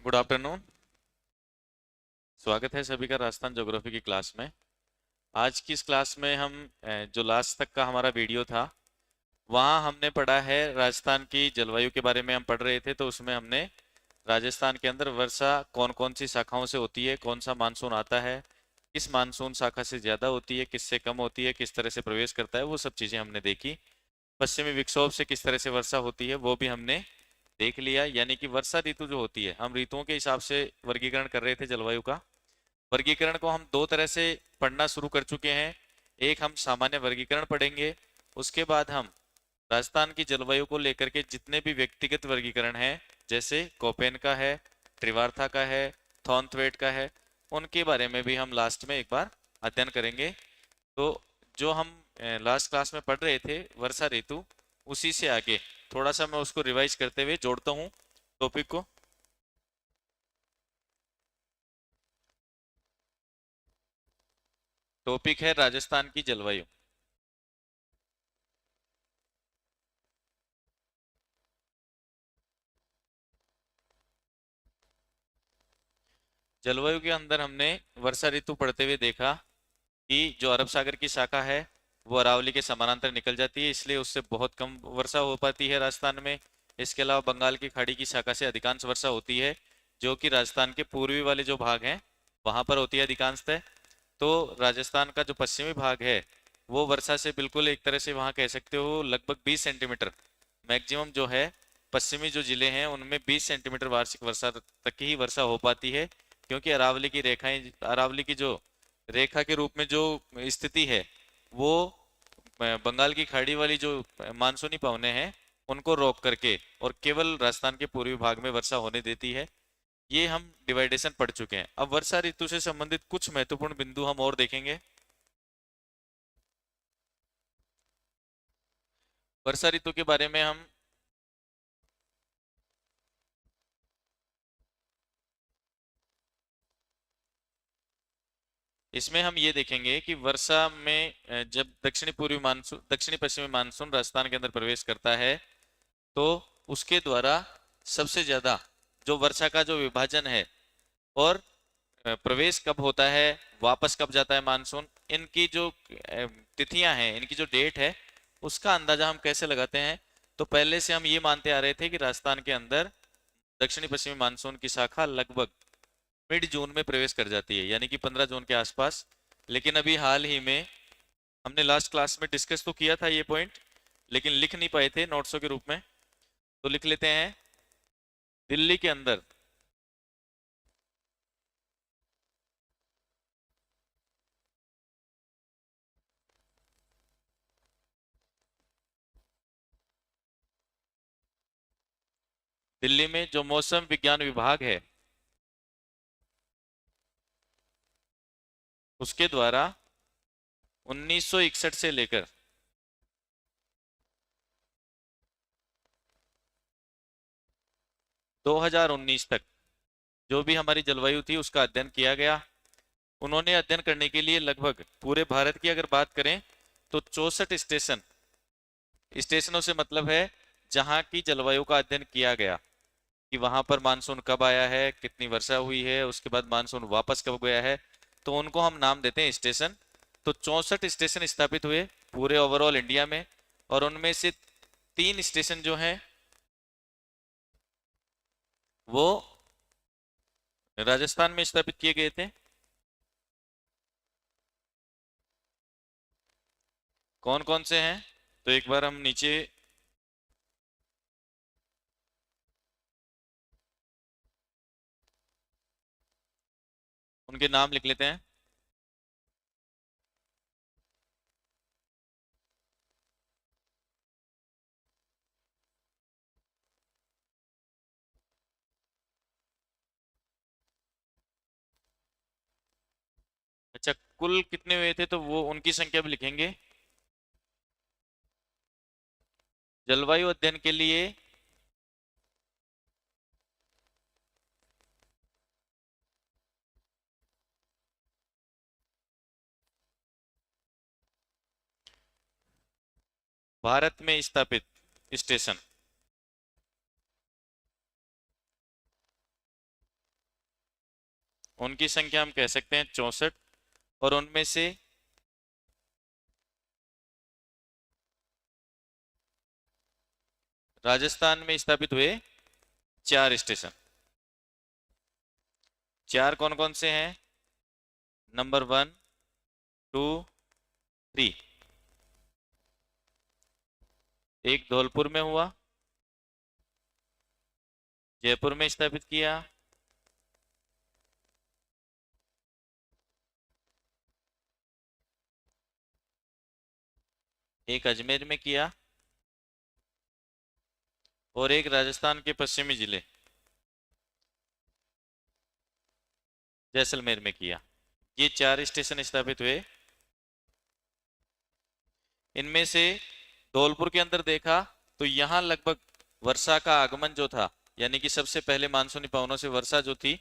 Good afternoon. स्वागत है सभी का राजस्थान ज्योग्राफी की क्लास में। आज की इस क्लास में हम जो लास्ट तक का हमारा वीडियो था वहाँ हमने पढ़ा है राजस्थान की जलवायु के बारे में हम पढ़ रहे थे। तो उसमें हमने राजस्थान के अंदर वर्षा कौन कौन सी शाखाओं से होती है, कौन सा मानसून आता है, किस मानसून शाखा से ज़्यादा होती है, किससे कम होती है, किस तरह से प्रवेश करता है, वो सब चीज़ें हमने देखी। पश्चिमी विक्षोभ से किस तरह से वर्षा होती है वो भी हमने देख लिया। यानी कि वर्षा ऋतु जो होती है, हम ऋतुओं के हिसाब से वर्गीकरण कर रहे थे जलवायु का। वर्गीकरण को हम दो तरह से पढ़ना शुरू कर चुके हैं। एक हम सामान्य वर्गीकरण पढ़ेंगे, उसके बाद हम राजस्थान की जलवायु को लेकर के जितने भी व्यक्तिगत वर्गीकरण हैं, जैसे कोपेन का है, त्रिवार्था का है, थॉर्नथवेट का है, उनके बारे में भी हम लास्ट में एक बार अध्ययन करेंगे। तो जो हम लास्ट क्लास में पढ़ रहे थे वर्षा ऋतु, उसी से आगे थोड़ा सा मैं उसको रिवाइज करते हुए जोड़ता हूँ टॉपिक को। टॉपिक है राजस्थान की जलवायु। जलवायु के अंदर हमने वर्षा ऋतु पढ़ते हुए देखा कि जो अरब सागर की शाखा है वो अरावली के समानांतर निकल जाती है, इसलिए उससे बहुत कम वर्षा हो पाती है राजस्थान में। इसके अलावा बंगाल की खाड़ी की शाखा से अधिकांश वर्षा होती है, जो कि राजस्थान के पूर्वी वाले जो भाग हैं वहां पर होती है अधिकांशतः। तो राजस्थान का जो पश्चिमी भाग है वो वर्षा से बिल्कुल एक तरह से वहाँ कह सकते हो लगभग 20 सेंटीमीटर मैक्सिमम जो है। पश्चिमी जो जिले हैं उनमें 20 सेंटीमीटर वार्षिक वर्षा तक की ही वर्षा हो पाती है, क्योंकि अरावली की रेखाएं, अरावली की जो रेखा के रूप में जो स्थिति है वो बंगाल की खाड़ी वाली जो मानसूनी पवने हैं उनको रोक करके और केवल राजस्थान के पूर्वी भाग में वर्षा होने देती है। ये हम डिवाइडेशन पढ़ चुके हैं। अब वर्षा ऋतु से संबंधित कुछ महत्वपूर्ण बिंदु हम और देखेंगे। वर्षा ऋतु के बारे में हम इसमें हम ये देखेंगे कि वर्षा में जब दक्षिणी पूर्वी मानसून, दक्षिणी पश्चिमी मानसून राजस्थान के अंदर प्रवेश करता है तो उसके द्वारा सबसे ज्यादा जो वर्षा का जो विभाजन है और प्रवेश कब होता है, वापस कब जाता है मानसून, इनकी जो तिथियां हैं, इनकी जो डेट है, उसका अंदाजा हम कैसे लगाते हैं। तो पहले से हम ये मानते आ रहे थे कि राजस्थान के अंदर दक्षिणी पश्चिमी मानसून की शाखा लगभग मिड जून में प्रवेश कर जाती है, यानी कि 15 जून के आसपास। लेकिन अभी हाल ही में हमने लास्ट क्लास में डिस्कस तो किया था ये पॉइंट, लेकिन लिख नहीं पाए थे नोट्सों के रूप में, तो लिख लेते हैं। दिल्ली के अंदर दिल्ली में जो मौसम विज्ञान विभाग है उसके द्वारा 1961 से लेकर 2019 तक जो भी हमारी जलवायु थी उसका अध्ययन किया गया। उन्होंने अध्ययन करने के लिए लगभग पूरे भारत की अगर बात करें तो 64 स्टेशनों से मतलब है जहां की जलवायु का अध्ययन किया गया कि वहां पर मानसून कब आया है, कितनी वर्षा हुई है, उसके बाद मानसून वापस कब गया है, तो उनको हम नाम देते हैं स्टेशन। तो 64 स्टेशन स्थापित हुए पूरे ओवरऑल इंडिया में, और उनमें से 3 स्टेशन जो हैं वो राजस्थान में स्थापित किए गए थे। कौन कौन से हैं, तो एक बार हम नीचे उनके नाम लिख लेते हैं। अच्छा, कुल कितने हुए थे तो वो उनकी संख्या भी लिखेंगे। जलवायु अध्ययन के लिए भारत में स्थापित स्टेशन उनकी संख्या हम कह सकते हैं 64, और उनमें से राजस्थान में स्थापित हुए 4 स्टेशन। 4 कौन कौन से हैं? नंबर 1, 2, 3। एक धौलपुर में हुआ, जयपुर में स्थापित किया, एक अजमेर में किया, और एक राजस्थान के पश्चिमी जिले जैसलमेर में किया। ये 4 स्टेशन स्थापित हुए। इनमें से धौलपुर के अंदर देखा तो यहाँ लगभग वर्षा का आगमन जो था, यानी कि सबसे पहले मानसूनी पवनों से वर्षा जो थी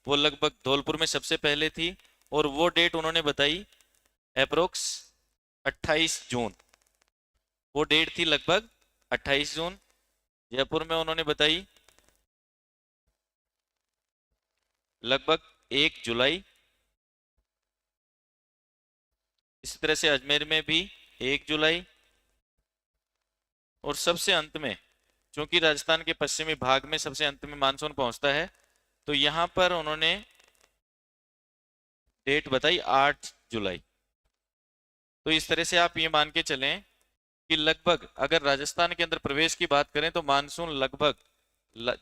वो लगभग धौलपुर में सबसे पहले थी, और वो डेट उन्होंने बताई अप्रोक्स 28 जून। वो डेट थी लगभग 28 जून। जयपुर में उन्होंने बताई लगभग 1 जुलाई। इसी तरह से अजमेर में भी 1 जुलाई। और सबसे अंत में, क्योंकि राजस्थान के पश्चिमी भाग में सबसे अंत में मानसून पहुंचता है, तो यहां पर उन्होंने डेट बताई 8 जुलाई। तो इस तरह से आप ये मान के चलें कि लगभग अगर राजस्थान के अंदर प्रवेश की बात करें तो मानसून लगभग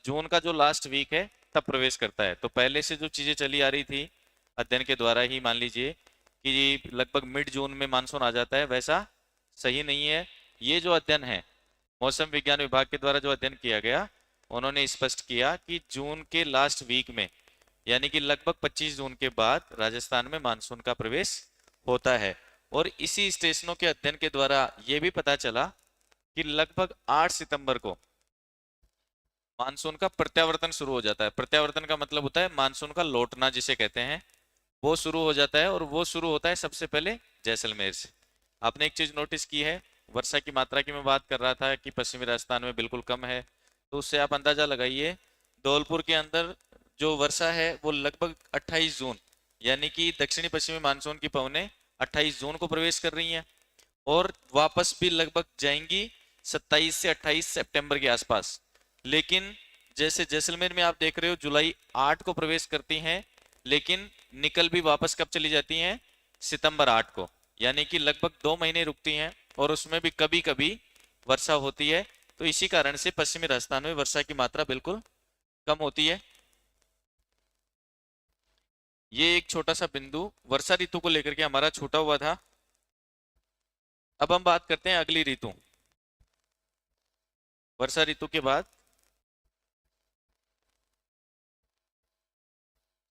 जून का जो लास्ट वीक है तब प्रवेश करता है। तो पहले से जो चीजें चली आ रही थी अध्ययन के द्वारा ही, मान लीजिए कि लगभग मिड जून में मानसून आ जाता है, वैसा सही नहीं है। ये जो अध्ययन है मौसम विज्ञान विभाग के द्वारा जो अध्ययन किया गया, उन्होंने स्पष्ट किया कि जून के लास्ट वीक में, यानी कि लगभग 25 जून के बाद राजस्थान में मानसून का प्रवेश होता है। और इसी स्टेशनों के अध्ययन के द्वारा यह भी पता चला कि लगभग 8 सितंबर को मानसून का प्रत्यावर्तन शुरू हो जाता है। प्रत्यावर्तन का मतलब होता है मानसून का लौटना जिसे कहते हैं, वो शुरू हो जाता है। और वो शुरू होता है सबसे पहले जैसलमेर से। आपने एक चीज नोटिस की है, वर्षा की मात्रा की मैं बात कर रहा था कि पश्चिमी राजस्थान में बिल्कुल कम है, तो उससे आप अंदाजा लगाइए धौलपुर के अंदर जो वर्षा है वो लगभग 28 जून, यानी कि दक्षिणी पश्चिमी मानसून की पवनें 28 जून को प्रवेश कर रही हैं, और वापस भी लगभग जाएंगी 27 से 28 सितंबर के आसपास। लेकिन जैसे जैसलमेर में आप देख रहे हो जुलाई 8 को प्रवेश करती हैं, लेकिन निकल भी वापस कब चली जाती हैं? सितंबर 8 को। यानी कि लगभग 2 महीने रुकती हैं, और उसमें भी कभी कभी वर्षा होती है। तो इसी कारण से पश्चिमी राजस्थान में वर्षा की मात्रा बिल्कुल कम होती है। ये एक छोटा सा बिंदु वर्षा ऋतु को लेकर के हमारा छूटा हुआ था। अब हम बात करते हैं अगली ऋतु, वर्षा ऋतु के बाद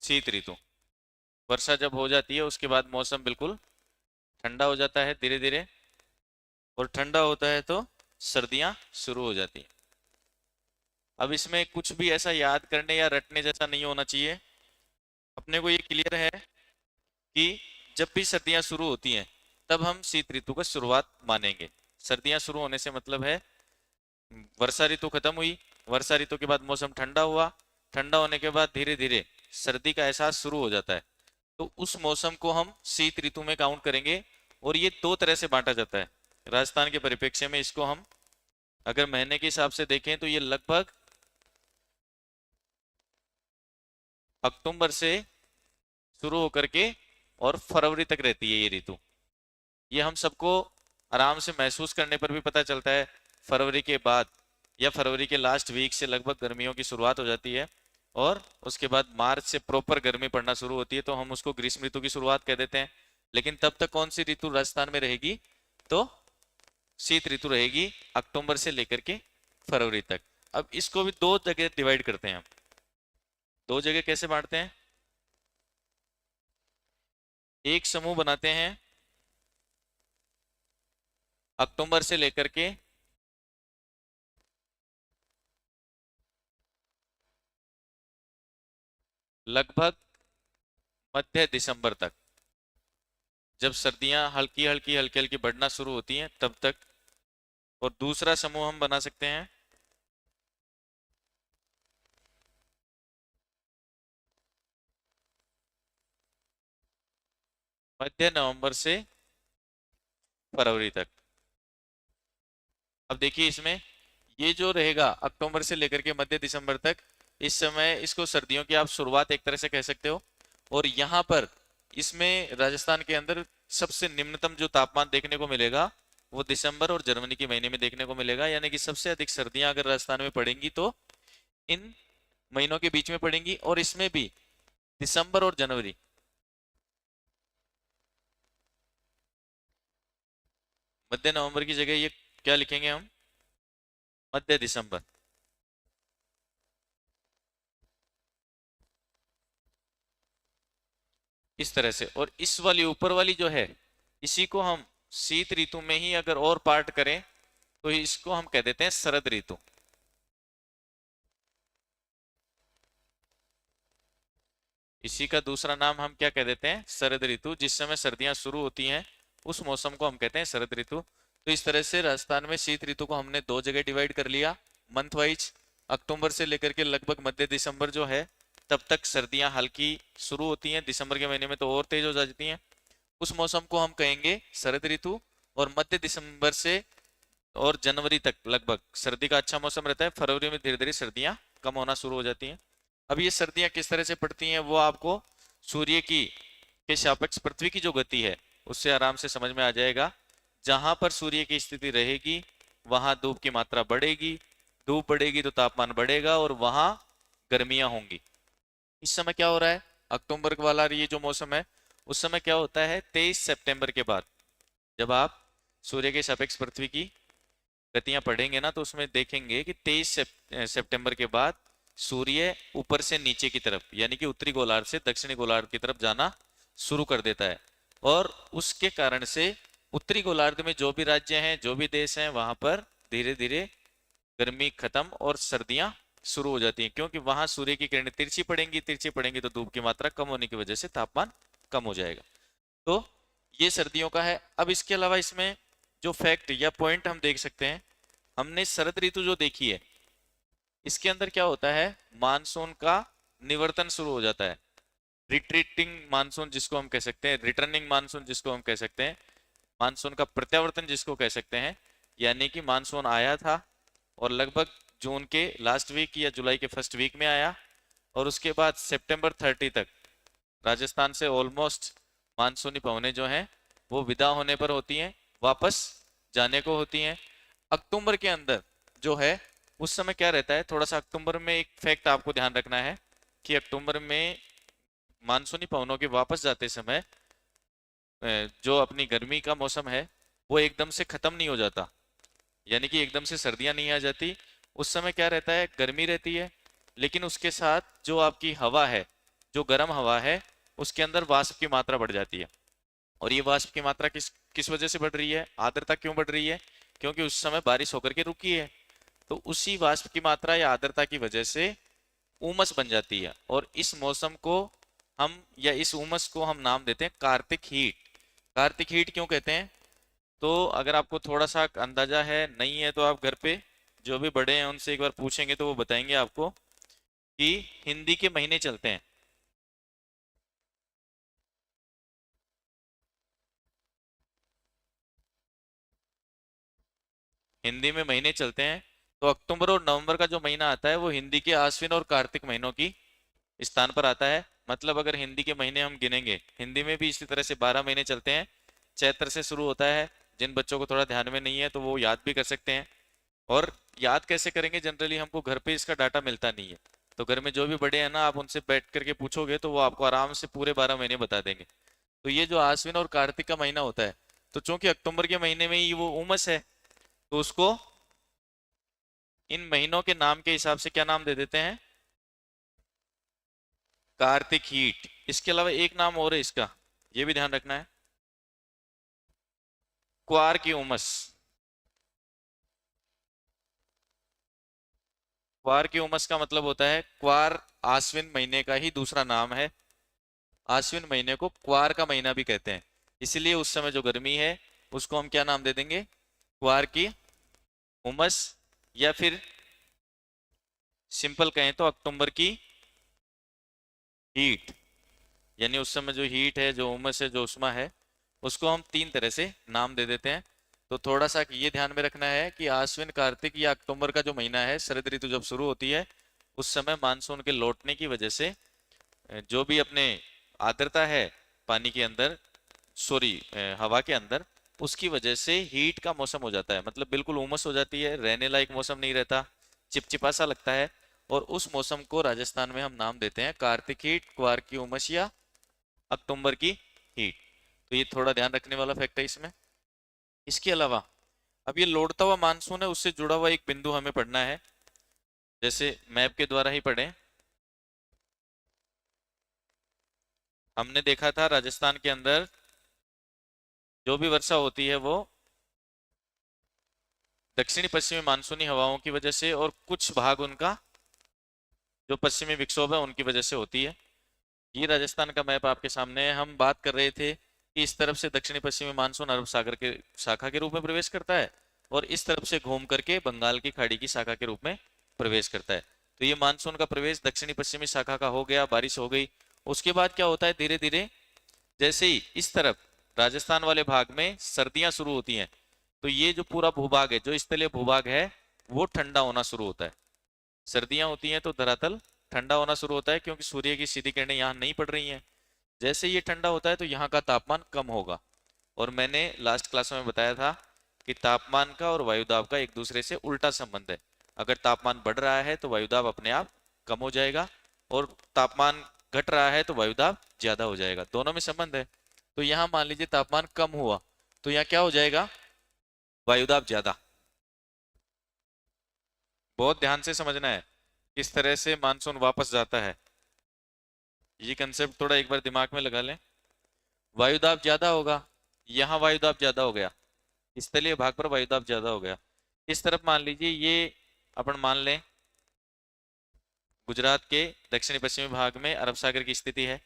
शीत ऋतु। वर्षा जब हो जाती है उसके बाद मौसम बिल्कुल ठंडा हो जाता है धीरे धीरे, और ठंडा होता है तो सर्दियां शुरू हो जाती हैं। अब इसमें कुछ भी ऐसा याद करने या रटने जैसा नहीं होना चाहिए। अपने को ये क्लियर है कि जब भी सर्दियां शुरू होती हैं तब हम शीत ऋतु का शुरुआत मानेंगे। सर्दियां शुरू होने से मतलब है वर्षा ऋतु खत्म हुई, वर्षा ऋतु के बाद मौसम ठंडा हुआ, ठंडा होने के बाद धीरे धीरे सर्दी का एहसास शुरू हो जाता है, तो उस मौसम को हम शीत ऋतु में काउंट करेंगे। और ये 2 तरह से बांटा जाता है राजस्थान के परिप्रेक्ष्य में। इसको हम अगर महीने के हिसाब से देखें तो ये लगभग अक्टूबर से शुरू होकर के और फरवरी तक रहती है ये ऋतु। ये हम सबको आराम से महसूस करने पर भी पता चलता है। फरवरी के बाद या फरवरी के लास्ट वीक से लगभग गर्मियों की शुरुआत हो जाती है, और उसके बाद मार्च से प्रॉपर गर्मी पड़ना शुरू होती है, तो हम उसको ग्रीष्म ऋतु की शुरुआत कह देते हैं। लेकिन तब तक कौन सी ऋतु राजस्थान में रहेगी? तो शीत ऋतु रहेगी अक्टूबर से लेकर के फरवरी तक। अब इसको भी 2 जगह डिवाइड करते हैं हम। 2 जगह कैसे बांटते हैं? एक समूह बनाते हैं अक्टूबर से लेकर के लगभग मध्य दिसंबर तक, जब सर्दियां हल्की हल्की हल्की हल्की बढ़ना शुरू होती हैं तब तक। और दूसरा समूह हम बना सकते हैं मध्य नवंबर से फरवरी तक। अब देखिए इसमें ये जो रहेगा अक्टूबर से लेकर के मध्य दिसंबर तक, इस समय इसको सर्दियों की आप शुरुआत एक तरह से कह सकते हो। और यहाँ पर इसमें राजस्थान के अंदर सबसे निम्नतम जो तापमान देखने को मिलेगा वो दिसंबर और जनवरी के महीने में देखने को मिलेगा, यानी कि सबसे अधिक सर्दियां अगर राजस्थान में पड़ेंगी तो इन महीनों के बीच में पड़ेंगी, और इसमें भी दिसंबर और जनवरी। मध्य नवंबर की जगह ये क्या लिखेंगे हम, मध्य दिसंबर। इस तरह से। और इस वाली ऊपर वाली जो है इसी को हम शीत ऋतु में ही अगर और पार्ट करें तो इसको हम कह देते हैं शरद ऋतु। इसी का दूसरा नाम हम क्या कह देते हैं, शरद ऋतु। जिस समय सर्दियां शुरू होती हैं उस मौसम को हम कहते हैं शरद ऋतु। तो इस तरह से राजस्थान में शीत ऋतु को हमने दो जगह डिवाइड कर लिया मंथ वाइज। अक्टूबर से लेकर के लगभग मध्य दिसंबर जो है तब तक सर्दियां हल्की शुरू होती हैं, दिसंबर के महीने में तो और तेज हो जाती हैं। उस मौसम को हम कहेंगे शरद ऋतु। और मध्य दिसंबर से और जनवरी तक लगभग सर्दी का अच्छा मौसम रहता है। फरवरी में धीरे धीरे सर्दियां कम होना शुरू हो जाती हैं। अब ये सर्दियां किस तरह से पड़ती हैं वो आपको सूर्य की के सापेक्ष पृथ्वी की जो गति है उससे आराम से समझ में आ जाएगा। जहां पर सूर्य की स्थिति रहेगी वहां धूप की मात्रा बढ़ेगी, धूप बढ़ेगी तो तापमान बढ़ेगा और वहां गर्मियां होंगी। इस समय क्या हो रहा है, अक्टूबर वाला ये जो मौसम है उस समय क्या होता है, 23 सितंबर के बाद जब आप सूर्य के सापेक्ष पृथ्वी की गतियां पढ़ेंगे ना तो उसमें देखेंगे कि 23 सितंबर के बाद सूर्य ऊपर से नीचे की तरफ यानी कि उत्तरी गोलार्ध से दक्षिणी गोलार्ध की तरफ जाना शुरू कर देता है। और उसके कारण से उत्तरी गोलार्ध में जो भी राज्य हैं जो भी देश हैं वहां पर धीरे धीरे गर्मी खत्म और सर्दियां शुरू हो जाती हैं, क्योंकि वहां सूर्य की किरणें तिरछी पड़ेंगी, तिरछी पड़ेंगी तो धूप की मात्रा कम होने की वजह से तापमान कम हो जाएगा। तो ये सर्दियों का है। अब इसके अलावा इसमें जो फैक्ट या पॉइंट हम देख सकते हैं, हमने शरद ऋतु जो देखी है इसके अंदर क्या होता है, मानसून का निवर्तन शुरू हो जाता है। रिट्रीटिंग मानसून जिसको हम कह सकते हैं, रिटर्निंग मानसून जिसको हम कह सकते हैं, मानसून का प्रत्यावर्तन जिसको कह सकते हैं। यानी कि मानसून आया था और लगभग जून के लास्ट वीक या जुलाई के फर्स्ट वीक में आया, और उसके बाद सितंबर 30 तक राजस्थान से ऑलमोस्ट मानसूनी पवनें जो हैं वो विदा होने पर होती हैं, वापस जाने को होती हैं। अक्टूबर के अंदर जो है उस समय क्या रहता है, थोड़ा सा अक्टूबर में एक फैक्ट आपको ध्यान रखना है कि अक्टूबर में मानसूनी पवनों के वापस जाते समय जो अपनी गर्मी का मौसम है वो एकदम से खत्म नहीं हो जाता, यानी कि एकदम से सर्दियां नहीं आ जाती। उस समय क्या रहता है, गर्मी रहती है, लेकिन उसके साथ जो आपकी हवा है, जो गर्म हवा है उसके अंदर वाष्प की मात्रा बढ़ जाती है। और ये वाष्प की मात्रा किस किस वजह से बढ़ रही है, आर्द्रता क्यों बढ़ रही है, क्योंकि उस समय बारिश होकर के रुकी है। तो उसी वाष्प की मात्रा या आर्द्रता की वजह से उमस बन जाती है, और इस मौसम को हम या इस उमस को हम नाम देते हैं कार्तिक हीट। कार्तिक हीट क्यों कहते हैं, तो अगर आपको थोड़ा सा अंदाजा है नहीं है तो आप घर पे जो भी बड़े हैं उनसे एक बार पूछेंगे तो वो बताएंगे आपको कि हिंदी के महीने चलते हैं। हिंदी में महीने चलते हैं तो अक्टूबर और नवंबर का जो महीना आता है वो हिंदी के आश्विन और कार्तिक महीनों की स्थान पर आता है। मतलब अगर हिंदी के महीने हम गिनेंगे, हिंदी में भी इसी तरह से 12 महीने चलते हैं। चैत्र से शुरू होता है, जिन बच्चों को थोड़ा ध्यान में नहीं है तो वो याद भी कर सकते हैं। और याद कैसे करेंगे, जनरली हमको घर पे इसका डाटा मिलता नहीं है, तो घर में जो भी बड़े हैं ना आप उनसे बैठ करके पूछोगे तो वो आपको आराम से पूरे 12 महीने बता देंगे। तो ये जो आश्विन और कार्तिक का महीना होता है, तो चूंकि अक्टूबर के महीने में ही वो उमस है तो उसको इन महीनों के नाम के हिसाब से क्या नाम दे देते हैं, कार्तिक हीट। इसके अलावा एक नाम और है इसका, ये भी ध्यान रखना है, क्वार की उमस। क्वार की उमस का मतलब होता है, क्वार आश्विन महीने का ही दूसरा नाम है। आश्विन महीने को क्वार का महीना भी कहते हैं, इसलिए उस समय जो गर्मी है उसको हम क्या नाम दे देंगे, क्वार की उमस, या फिर सिंपल कहें तो अक्टूबर की हीट। यानी उस समय जो हीट है, जो उमस है, जो उष्मा है, उसको हम 3 तरह से नाम दे देते हैं। तो थोड़ा सा ये ध्यान में रखना है कि आश्विन, कार्तिक या अक्टूबर का जो महीना है, शरद ऋतु जब शुरू होती है, उस समय मानसून के लौटने की वजह से जो भी अपने आर्द्रता है पानी के अंदर, सॉरी हवा के अंदर, उसकी वजह से हीट का मौसम हो जाता है, मतलब बिल्कुल उमस हो जाती है, रहने लायक मौसम नहीं रहता, चिपचिपा सा लगता है। और उस मौसम को राजस्थान में हम नाम देते हैं कार्तिक हीट, क्वार की उमस या अक्टूबर की हीट। तो ये थोड़ा ध्यान रखने वाला फैक्ट है इसमें। इसके अलावा अब ये लौटता हुआ मानसून है, उससे जुड़ा हुआ एक बिंदु हमें पढ़ना है, जैसे मैप के द्वारा ही पढ़ें। हमने देखा था राजस्थान के अंदर जो भी वर्षा होती है वो दक्षिणी पश्चिमी मानसूनी हवाओं की वजह से, और कुछ भाग उनका जो पश्चिमी विक्षोभ है उनकी वजह से होती है। ये राजस्थान का मैप आपके सामने है। हम बात कर रहे थे कि इस तरफ से दक्षिणी पश्चिमी मानसून अरब सागर के शाखा के रूप में प्रवेश करता है, और इस तरफ से घूम करके बंगाल की खाड़ी की शाखा के रूप में प्रवेश करता है। तो ये मानसून का प्रवेश दक्षिणी पश्चिमी शाखा का हो गया, बारिश हो गई। उसके बाद क्या होता है, धीरे धीरे जैसे ही इस तरफ राजस्थान वाले भाग में सर्दियां शुरू होती हैं, तो ये जो पूरा भूभाग है, जो स्थलीय भूभाग है, वो ठंडा होना शुरू होता है। सर्दियां होती हैं तो धरातल ठंडा होना शुरू होता है, क्योंकि सूर्य की सीधी किरणें यहाँ नहीं पड़ रही हैं। जैसे ये ठंडा होता है तो यहाँ का तापमान कम होगा। और मैंने लास्ट क्लास में बताया था कि तापमान का और वायुदाब का एक दूसरे से उल्टा संबंध है। अगर तापमान बढ़ रहा है तो वायुदाब अपने आप कम हो जाएगा, और तापमान घट रहा है तो वायुदाब ज्यादा हो जाएगा, दोनों में संबंध है। तो यहाँ मान लीजिए तापमान कम हुआ, तो यहाँ क्या हो जाएगा, वायुदाब ज्यादा। बहुत ध्यान से समझना है किस तरह से मानसून वापस जाता है, ये कंसेप्ट थोड़ा एक बार दिमाग में लगा लें। वायुदाब ज्यादा होगा, यहाँ वायुदाब ज्यादा हो गया, स्थलीय भाग पर वायुदाब ज्यादा हो गया। इस तरफ मान लीजिए ये अपन मान लें गुजरात के दक्षिणी पश्चिमी भाग में अरब सागर की स्थिति है।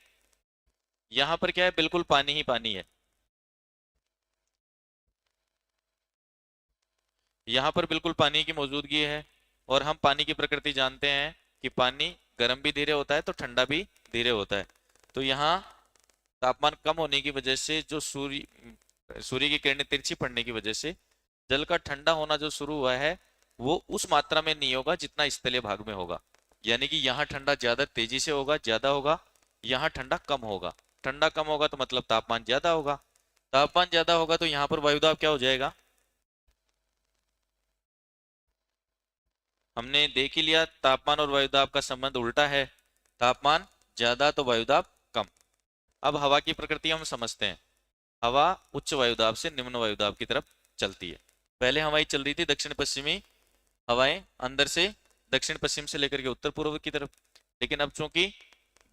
यहाँ पर क्या है, बिल्कुल पानी ही पानी है। यहाँ पर बिल्कुल पानी की मौजूदगी है, और हम पानी की प्रकृति जानते हैं कि पानी गर्म भी धीरे होता है तो ठंडा भी धीरे होता है। तो यहाँ तापमान कम होने की वजह से, जो सूर्य की किरणें तिरछी पड़ने की वजह से जल का ठंडा होना जो शुरू हुआ है, वो उस मात्रा में नहीं होगा जितना स्थलीय भाग में होगा। यानी कि यहाँ ठंडा ज्यादा तेजी से होगा, ज्यादा होगा, यहाँ ठंडा कम होगा। ठंडा कम होगा तो मतलब तापमान ज्यादा होगा, तापमान ज्यादा होगा तो यहाँ पर वायुदाब क्या हो जाएगा, हमने देख ही लिया तापमान और वायुदाब का संबंध उल्टा है, तापमान ज्यादा तो वायुदाब कम। अब हवा की प्रकृति हम समझते हैं। हवा उच्च वायुदाब से निम्न वायुदाब की तरफ चलती है। पहले हवाएं चल रही थी दक्षिण पश्चिमी हवाएं, अंदर से दक्षिण पश्चिम से लेकर के उत्तर पूर्व की तरफ, लेकिन अब चूंकि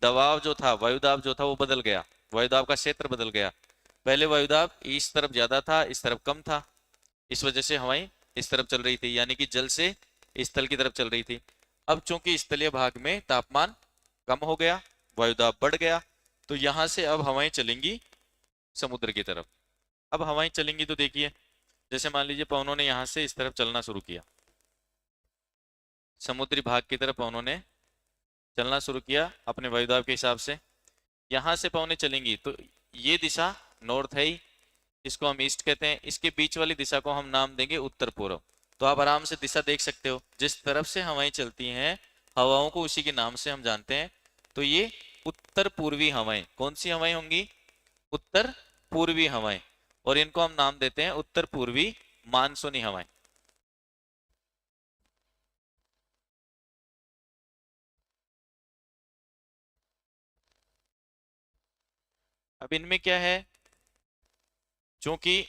दबाव जो था, वायुदाब जो था वो बदल गया, वायुदाब का क्षेत्र बदल गया। पहले वायुदाब इस तरफ ज्यादा था, इस तरफ कम था, इस वजह से हवाएं इस तरफ चल रही थी, यानी कि जल से स्थल की तरफ चल रही थी। अब चूंकि स्थलीय भाग में तापमान कम हो गया, वायुदाब बढ़ गया, तो यहां से अब हवाएं चलेंगी समुद्र की तरफ। अब हवाएं चलेंगी तो देखिए, जैसे मान लीजिए पवनों ने यहाँ से इस तरफ चलना शुरू किया, समुद्री भाग की तरफ पवनों ने चलना शुरू किया अपने वायुदाब के हिसाब से। यहाँ से पवनें चलेंगी तो ये दिशा नॉर्थ है ही, इसको हम ईस्ट कहते हैं। इसके बीच वाली दिशा को हम नाम देंगे उत्तर पूर्व। तो आप आराम से दिशा देख सकते हो, जिस तरफ से हवाएं चलती हैं हवाओं को उसी के नाम से हम जानते हैं। तो ये उत्तर पूर्वी हवाएं, कौन सी हवाएं होंगी, उत्तर पूर्वी हवाएं, और इनको हम नाम देते हैं उत्तर पूर्वी मानसूनी हवाएं। अब इनमें क्या है, क्योंकि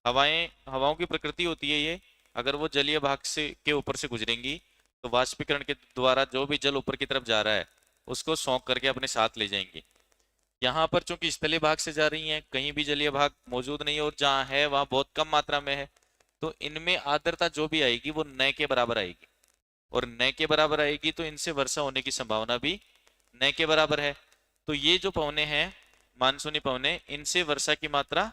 हवाओं की प्रकृति होती है ये, अगर वो जलीय भाग से के ऊपर से गुजरेंगी तो वाष्पीकरण के द्वारा जो भी जल ऊपर की तरफ जा रहा है उसको सोख करके अपने साथ ले जाएंगी। यहाँ पर चूंकि स्थलीय भाग से जा रही हैं, कहीं भी जलीय भाग मौजूद नहीं है, और जहाँ है वहां बहुत कम मात्रा में है, तो इनमें आर्द्रता जो भी आएगी वो न के बराबर आएगी, और न के बराबर आएगी तो इनसे वर्षा होने की संभावना भी न के बराबर है। तो ये जो पवने हैं मानसूनी पवने, इनसे वर्षा की मात्रा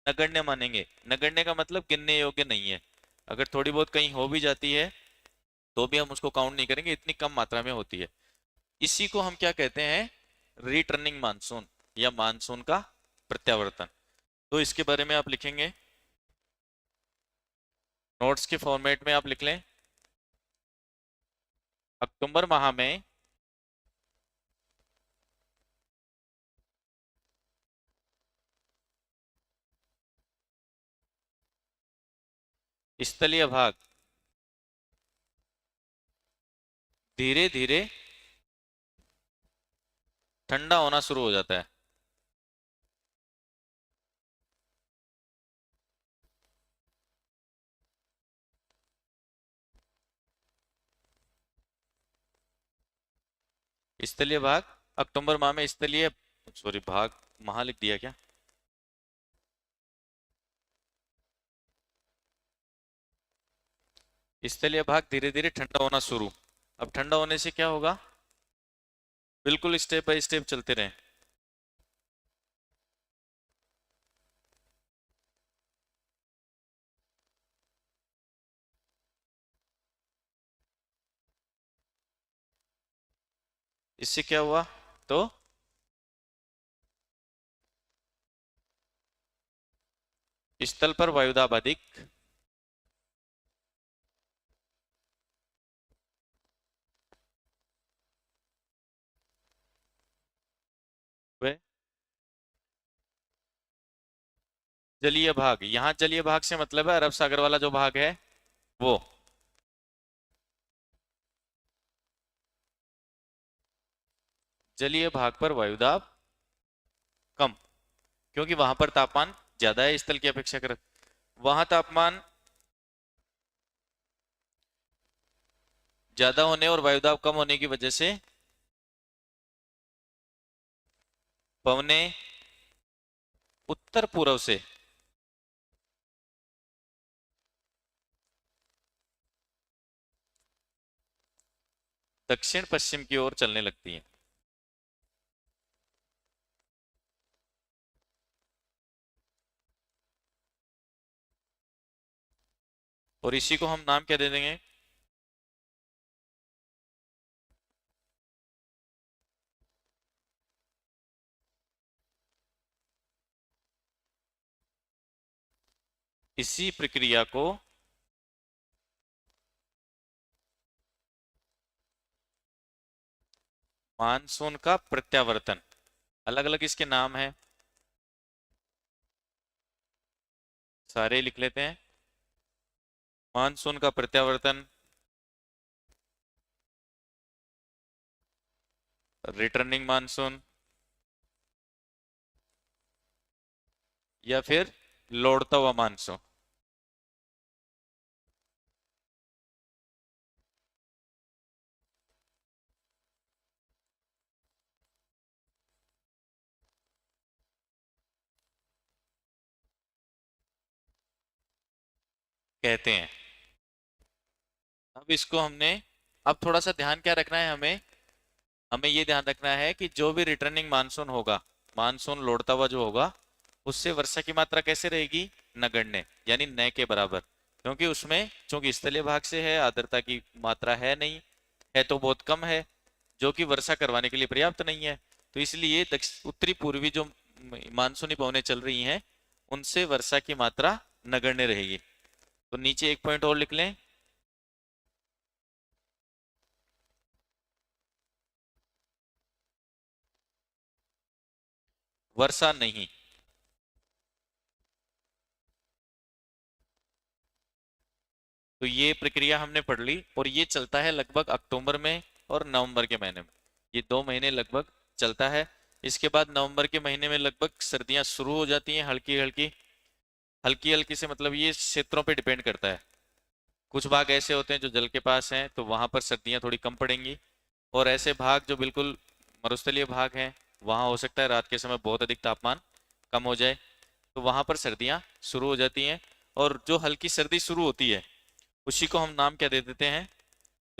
नगण्य मानेंगे। नगण्य का मतलब गिनने योग्य नहीं है, अगर थोड़ी बहुत कहीं हो भी जाती है तो भी हम उसको काउंट नहीं करेंगे, इतनी कम मात्रा में होती है। इसी को हम क्या कहते हैं, रिटर्निंग मानसून या मानसून का प्रत्यावर्तन। तो इसके बारे में आप लिखेंगे, नोट्स के फॉर्मेट में आप लिख लें। अक्टूबर माह में स्थलीय भाग धीरे धीरे ठंडा होना शुरू हो जाता है। स्थलीय भाग अक्टूबर माह में स्थलीय, सॉरी भाग, माह लिख दिया क्या? स्थलीय भाग धीरे धीरे ठंडा होना शुरू। अब ठंडा होने से क्या होगा? बिल्कुल स्टेप बाय स्टेप चलते रहें। इससे क्या हुआ? तो स्थल पर वायुदाब अधिक, व जलीय भाग, यहाँ जलीय भाग से मतलब है अरब सागर वाला जो भाग है वो, जलीय भाग पर वायुदाब कम, क्योंकि वहां पर तापमान ज्यादा है स्थल की अपेक्षाकृत। वहां तापमान ज्यादा होने और वायुदाब कम होने की वजह से पवनें उत्तर पूर्व से दक्षिण पश्चिम की ओर चलने लगती हैं। और इसी को हम नाम क्या दे देंगे? इसी प्रक्रिया को मानसून का प्रत्यावर्तन, अलग अलग इसके नाम है, सारे लिख लेते हैं। मानसून का प्रत्यावर्तन, रिटर्निंग मानसून, या फिर लौटता हुआ मानसून। कहते हैं। अब इसको हमने, अब थोड़ा सा ध्यान क्या रखना है हमें? हमें ये ध्यान रखना है कि जो भी रिटर्निंग मानसून होगा, मानसून लौटता हुआ जो होगा, उससे वर्षा की मात्रा कैसे रहेगी? नगण्य, यानी न के बराबर। क्योंकि उसमें चूंकि स्थलीय भाग से है, आर्द्रता की मात्रा है नहीं, है तो बहुत कम है, जो कि वर्षा करवाने के लिए पर्याप्त नहीं है। तो इसलिए उत्तरी पूर्वी जो मानसूनी पवनें चल रही हैं, उनसे वर्षा की मात्रा नगण्य रहेगी। तो नीचे एक पॉइंट और लिख लें, वर्षा नहीं। तो ये प्रक्रिया हमने पढ़ ली, और ये चलता है लगभग अक्टूबर में और नवंबर के महीने में, ये 2 महीने लगभग चलता है। इसके बाद नवंबर के महीने में लगभग सर्दियां शुरू हो जाती हैं, हल्की हल्की। हल्की हल्की से मतलब ये क्षेत्रों पे डिपेंड करता है। कुछ भाग ऐसे होते हैं जो जल के पास हैं, तो वहां पर सर्दियां थोड़ी कम पड़ेंगी, और ऐसे भाग जो बिल्कुल मरुस्थलीय भाग हैं, वहां हो सकता है रात के समय बहुत अधिक तापमान कम हो जाए, तो वहां पर सर्दियां शुरू हो जाती हैं। और जो हल्की सर्दी शुरू होती है, उसी को हम नाम क्या दे देते हैं?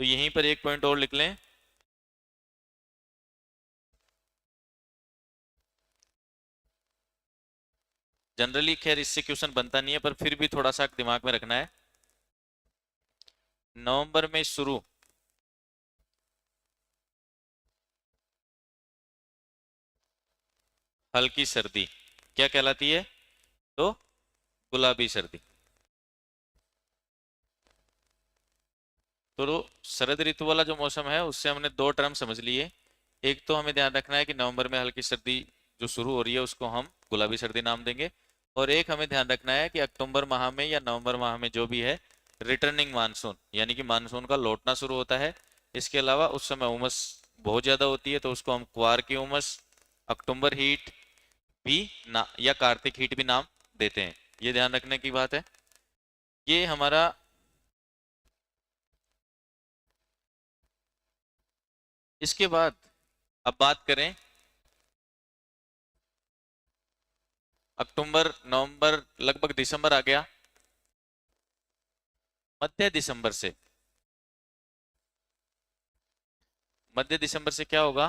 तो यहीं पर एक पॉइंट और लिख लें, जनरली खैर इससे क्वेश्चन बनता नहीं है, पर फिर भी थोड़ा सा दिमाग में रखना है। नवंबर में शुरू हल्की सर्दी क्या कहलाती है? तो गुलाबी सर्दी। तो शरद ऋतु वाला जो मौसम है उससे हमने दो टर्म समझ लिए। एक तो हमें ध्यान रखना है कि नवंबर में हल्की सर्दी जो शुरू हो रही है उसको हम गुलाबी सर्दी नाम देंगे। और एक हमें ध्यान रखना है कि अक्टूबर माह में या नवंबर माह में जो भी है रिटर्निंग मानसून यानी कि मानसून का लौटना शुरू होता है। इसके अलावा उस समय उमस बहुत ज्यादा होती है तो उसको हम क्वार की उमस, अक्टूबर हीट भी ना या कार्तिक हीट भी नाम देते हैं। ये ध्यान रखने की बात है। ये हमारा इसके बाद अब बात करें अक्टूबर नवंबर लगभग दिसंबर आ गया। मध्य दिसंबर से मध्य दिसंबर से क्या होगा?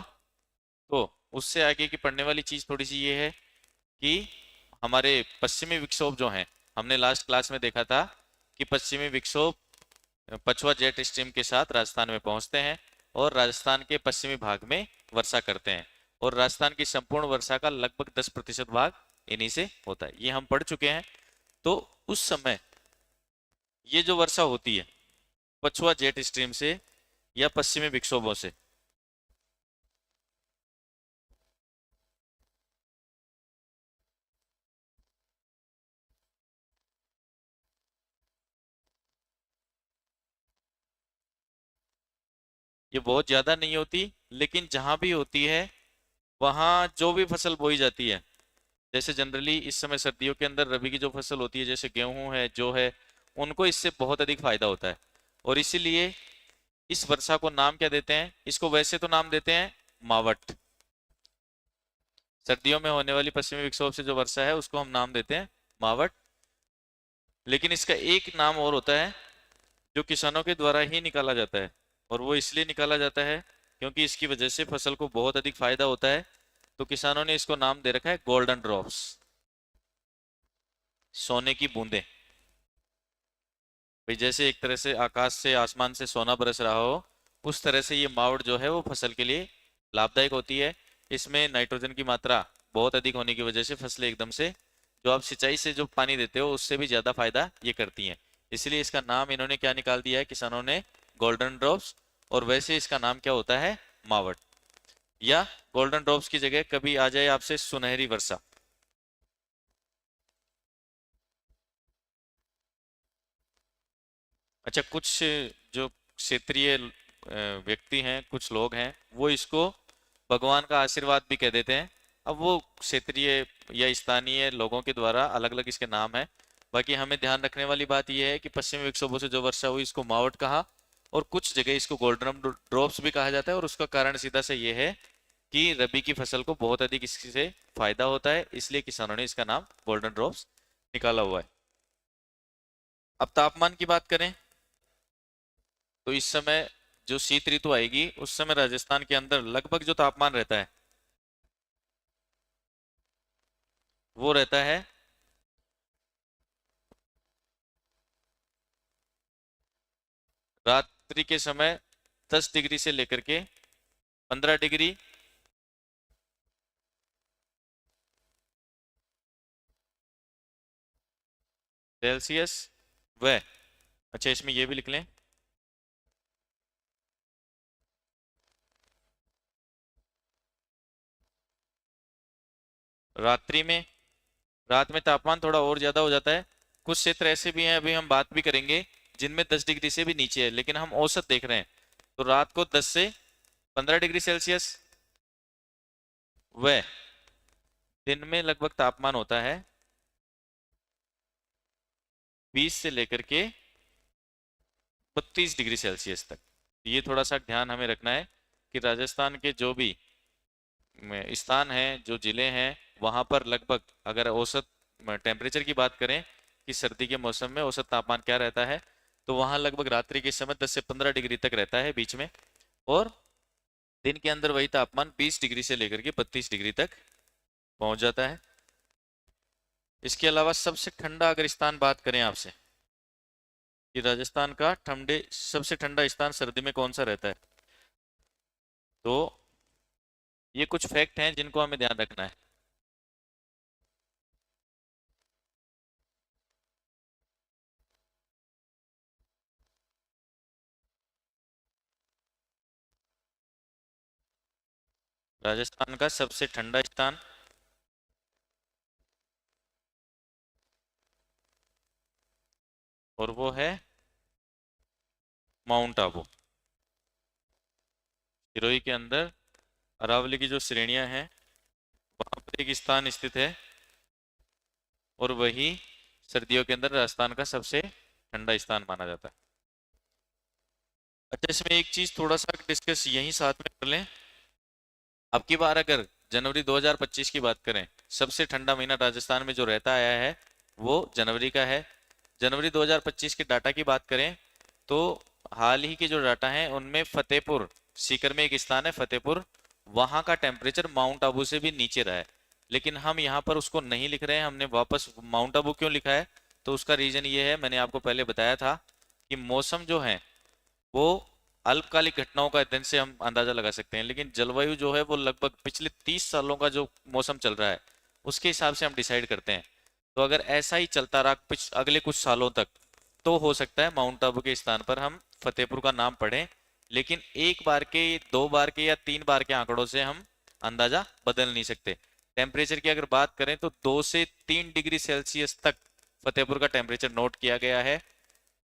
तो उससे आगे की पढ़ने वाली चीज थोड़ी सी ये है कि हमारे पश्चिमी विक्षोभ जो हैं, हमने लास्ट क्लास में देखा था कि पश्चिमी विक्षोभ पछुआ जेट स्ट्रीम के साथ राजस्थान में पहुंचते हैं और राजस्थान के पश्चिमी भाग में वर्षा करते हैं। और राजस्थान की संपूर्ण वर्षा का लगभग 10% भाग इन्हीं से होता है, ये हम पढ़ चुके हैं। तो उस समय ये जो वर्षा होती है पछुआ जेट स्ट्रीम से या पश्चिमी विक्षोभों से, ये बहुत ज्यादा नहीं होती, लेकिन जहां भी होती है वहां जो भी फसल बोई जाती है, जैसे जनरली इस समय सर्दियों के अंदर रबी की जो फसल होती है जैसे गेहूं है, जो है, उनको इससे बहुत अधिक फायदा होता है। और इसीलिए इस वर्षा को नाम क्या देते हैं? इसको वैसे तो नाम देते हैं मावट। सर्दियों में होने वाली पश्चिमी विक्षोभ से जो वर्षा है उसको हम नाम देते हैं मावट। लेकिन इसका एक नाम और होता है जो किसानों के द्वारा ही निकाला जाता है, और वो इसलिए निकाला जाता है क्योंकि इसकी वजह से फसल को बहुत अधिक फायदा होता है। तो किसानों ने इसको नाम दे रखा है गोल्डन ड्रॉप्स, सोने की बूंदें। भाई जैसे एक तरह से आकाश से आसमान से सोना बरस रहा हो, उस तरह से ये मावट जो है वो फसल के लिए लाभदायक होती है। इसमें नाइट्रोजन की मात्रा बहुत अधिक होने की वजह से फसलें एकदम से जो आप सिंचाई से जो पानी देते हो उससे भी ज्यादा फायदा ये करती हैं। इसलिए इसका नाम इन्होंने क्या निकाल दिया है किसानों ने? Golden drops. और वैसे इसका नाम क्या होता है? मावट। या गोल्डन ड्रॉप्स की जगह कभी आ जाए आपसे सुनहरी वर्षा। अच्छा, कुछ जो क्षेत्रीय व्यक्ति हैं, कुछ लोग हैं, वो इसको भगवान का आशीर्वाद भी कह देते हैं। अब वो क्षेत्रीय या स्थानीय लोगों के द्वारा अलग अलग इसके नाम है। बाकी हमें ध्यान रखने वाली बात यह है कि पश्चिमी विक्षोभों से जो वर्षा हुई इसको मावट कहा, और कुछ जगह इसको गोल्डन ड्रॉप्स भी कहा जाता है। और उसका कारण सीधा से ये है कि रबी की फसल को बहुत अधिक इससे फायदा होता है, इसलिए किसानों ने इसका नाम गोल्डन ड्रॉप्स निकाला हुआ है। अब तापमान की बात करें तो इस समय जो शीत ऋतु आएगी उस समय राजस्थान के अंदर लगभग जो तापमान रहता है वो रहता है रात्रि के समय 10 डिग्री से लेकर के 15 डिग्री सेल्सियस। वह अच्छा, इसमें ये भी लिख लें रात्रि में, रात में तापमान थोड़ा और ज्यादा हो जाता है। कुछ क्षेत्र ऐसे भी हैं, अभी हम बात भी करेंगे, जिनमें 10 डिग्री से भी नीचे है, लेकिन हम औसत देख रहे हैं। तो रात को 10 से 15 डिग्री सेल्सियस, वह दिन में लगभग तापमान होता है 20 से लेकर के 32 डिग्री सेल्सियस तक। ये थोड़ा सा ध्यान हमें रखना है कि राजस्थान के जो भी स्थान हैं, जो जिले हैं, वहां पर लगभग अगर औसत टेम्परेचर की बात करें कि सर्दी के मौसम में औसत तापमान क्या रहता है, तो वहां लगभग रात्रि के समय 10 से 15 डिग्री तक रहता है बीच में, और दिन के अंदर वही तापमान 20 डिग्री से लेकर के 32 डिग्री तक पहुंच जाता है। इसके अलावा सबसे ठंडा अगर स्थान बात करें आपसे कि राजस्थान का ठंडे सबसे ठंडा स्थान सर्दी में कौन सा रहता है, तो ये कुछ फैक्ट हैं जिनको हमें ध्यान रखना है। राजस्थान का सबसे ठंडा स्थान, और वो है माउंट आबू। सिरोही के अंदर अरावली की जो श्रेणियां हैं वहां पर एक स्थान स्थित है, और वही सर्दियों के अंदर राजस्थान का सबसे ठंडा स्थान माना जाता है। अच्छा, इसमें एक चीज थोड़ा सा डिस्कस यहीं साथ में कर लें। अब की बार अगर जनवरी 2025 की बात करें, सबसे ठंडा महीना राजस्थान में जो रहता आया है वो जनवरी का है। जनवरी 2025 के डाटा की बात करें तो हाल ही के जो डाटा हैं उनमें फतेहपुर सीकर में एक स्थान है फतेहपुर, वहां का टेम्परेचर माउंट आबू से भी नीचे रहा है। लेकिन हम यहाँ पर उसको नहीं लिख रहे हैं, हमने वापस माउंट आबू क्यों लिखा है? तो उसका रीजन ये है, मैंने आपको पहले बताया था कि मौसम जो है वो अल्पकालिक घटनाओं का अध्ययन से हम अंदाजा लगा सकते हैं, लेकिन जलवायु जो है वो लगभग पिछले 30 सालों का जो मौसम चल रहा है उसके हिसाब से हम डिसाइड करते हैं। तो अगर ऐसा ही चलता रहा अगले कुछ सालों तक, तो हो सकता है माउंट आबू के स्थान पर हम फतेहपुर का नाम पढ़ें। लेकिन एक बार के, दो बार के या 3 बार के आंकड़ों से हम अंदाजा बदल नहीं सकते। टेम्परेचर की अगर बात करें तो 2 से 3 डिग्री सेल्सियस तक फतेहपुर का टेम्परेचर नोट किया गया है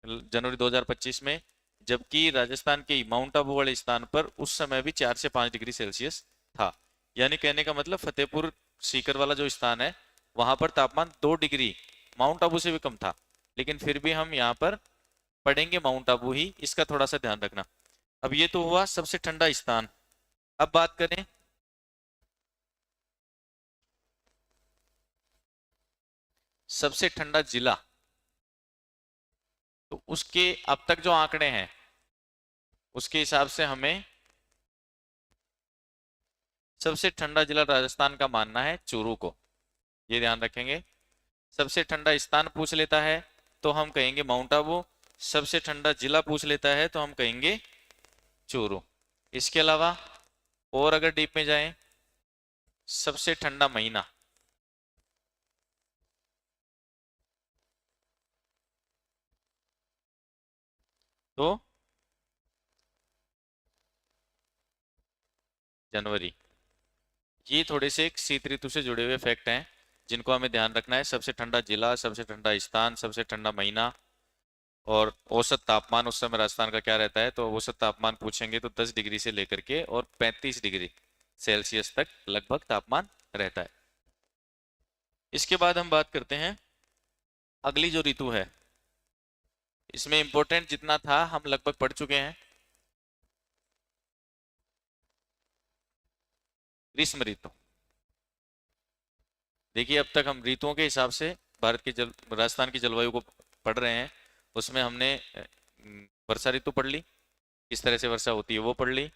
जनवरी 2025 में, जबकि राजस्थान के माउंट आबू वाले स्थान पर उस समय भी 4 से 5 डिग्री सेल्सियस था। यानी कहने का मतलब फतेहपुर सीकर वाला जो स्थान है वहां पर तापमान 2 डिग्री माउंट आबू से भी कम था, लेकिन फिर भी हम यहाँ पर पढ़ेंगे माउंट आबू ही, इसका थोड़ा सा ध्यान रखना। अब ये तो हुआ सबसे ठंडा स्थान। अब बात करें सबसे ठंडा जिला, तो उसके अब तक जो आंकड़े हैं उसके हिसाब से हमें सबसे ठंडा जिला राजस्थान का मानना है चूरू को, ये ध्यान रखेंगे। सबसे ठंडा स्थान पूछ लेता है तो हम कहेंगे माउंट आबू, सबसे ठंडा जिला पूछ लेता है तो हम कहेंगे चूरू। इसके अलावा और अगर डीप में जाएं, सबसे ठंडा महीना, तो जनवरी। ये थोड़े से शीत ऋतु से जुड़े हुए फैक्ट हैं जिनको हमें ध्यान रखना है। सबसे ठंडा जिला, सबसे ठंडा स्थान, सबसे ठंडा महीना, और औसत तापमान उस समय राजस्थान का क्या रहता है। तो औसत तापमान पूछेंगे तो 10 डिग्री से लेकर के और 35 डिग्री सेल्सियस तक लगभग तापमान रहता है। इसके बाद हम बात करते हैं अगली जो ऋतु है, इसमें इंपॉर्टेंट जितना था हम लगभग पढ़ चुके हैं, ग्रीष्म ऋतु। देखिए अब तक हम ऋतुओं के हिसाब से भारत की राजस्थान की जलवायु को पढ़ रहे हैं। उसमें हमने वर्षा ऋतु पढ़ ली, किस तरह से वर्षा होती है वो पढ़ ली,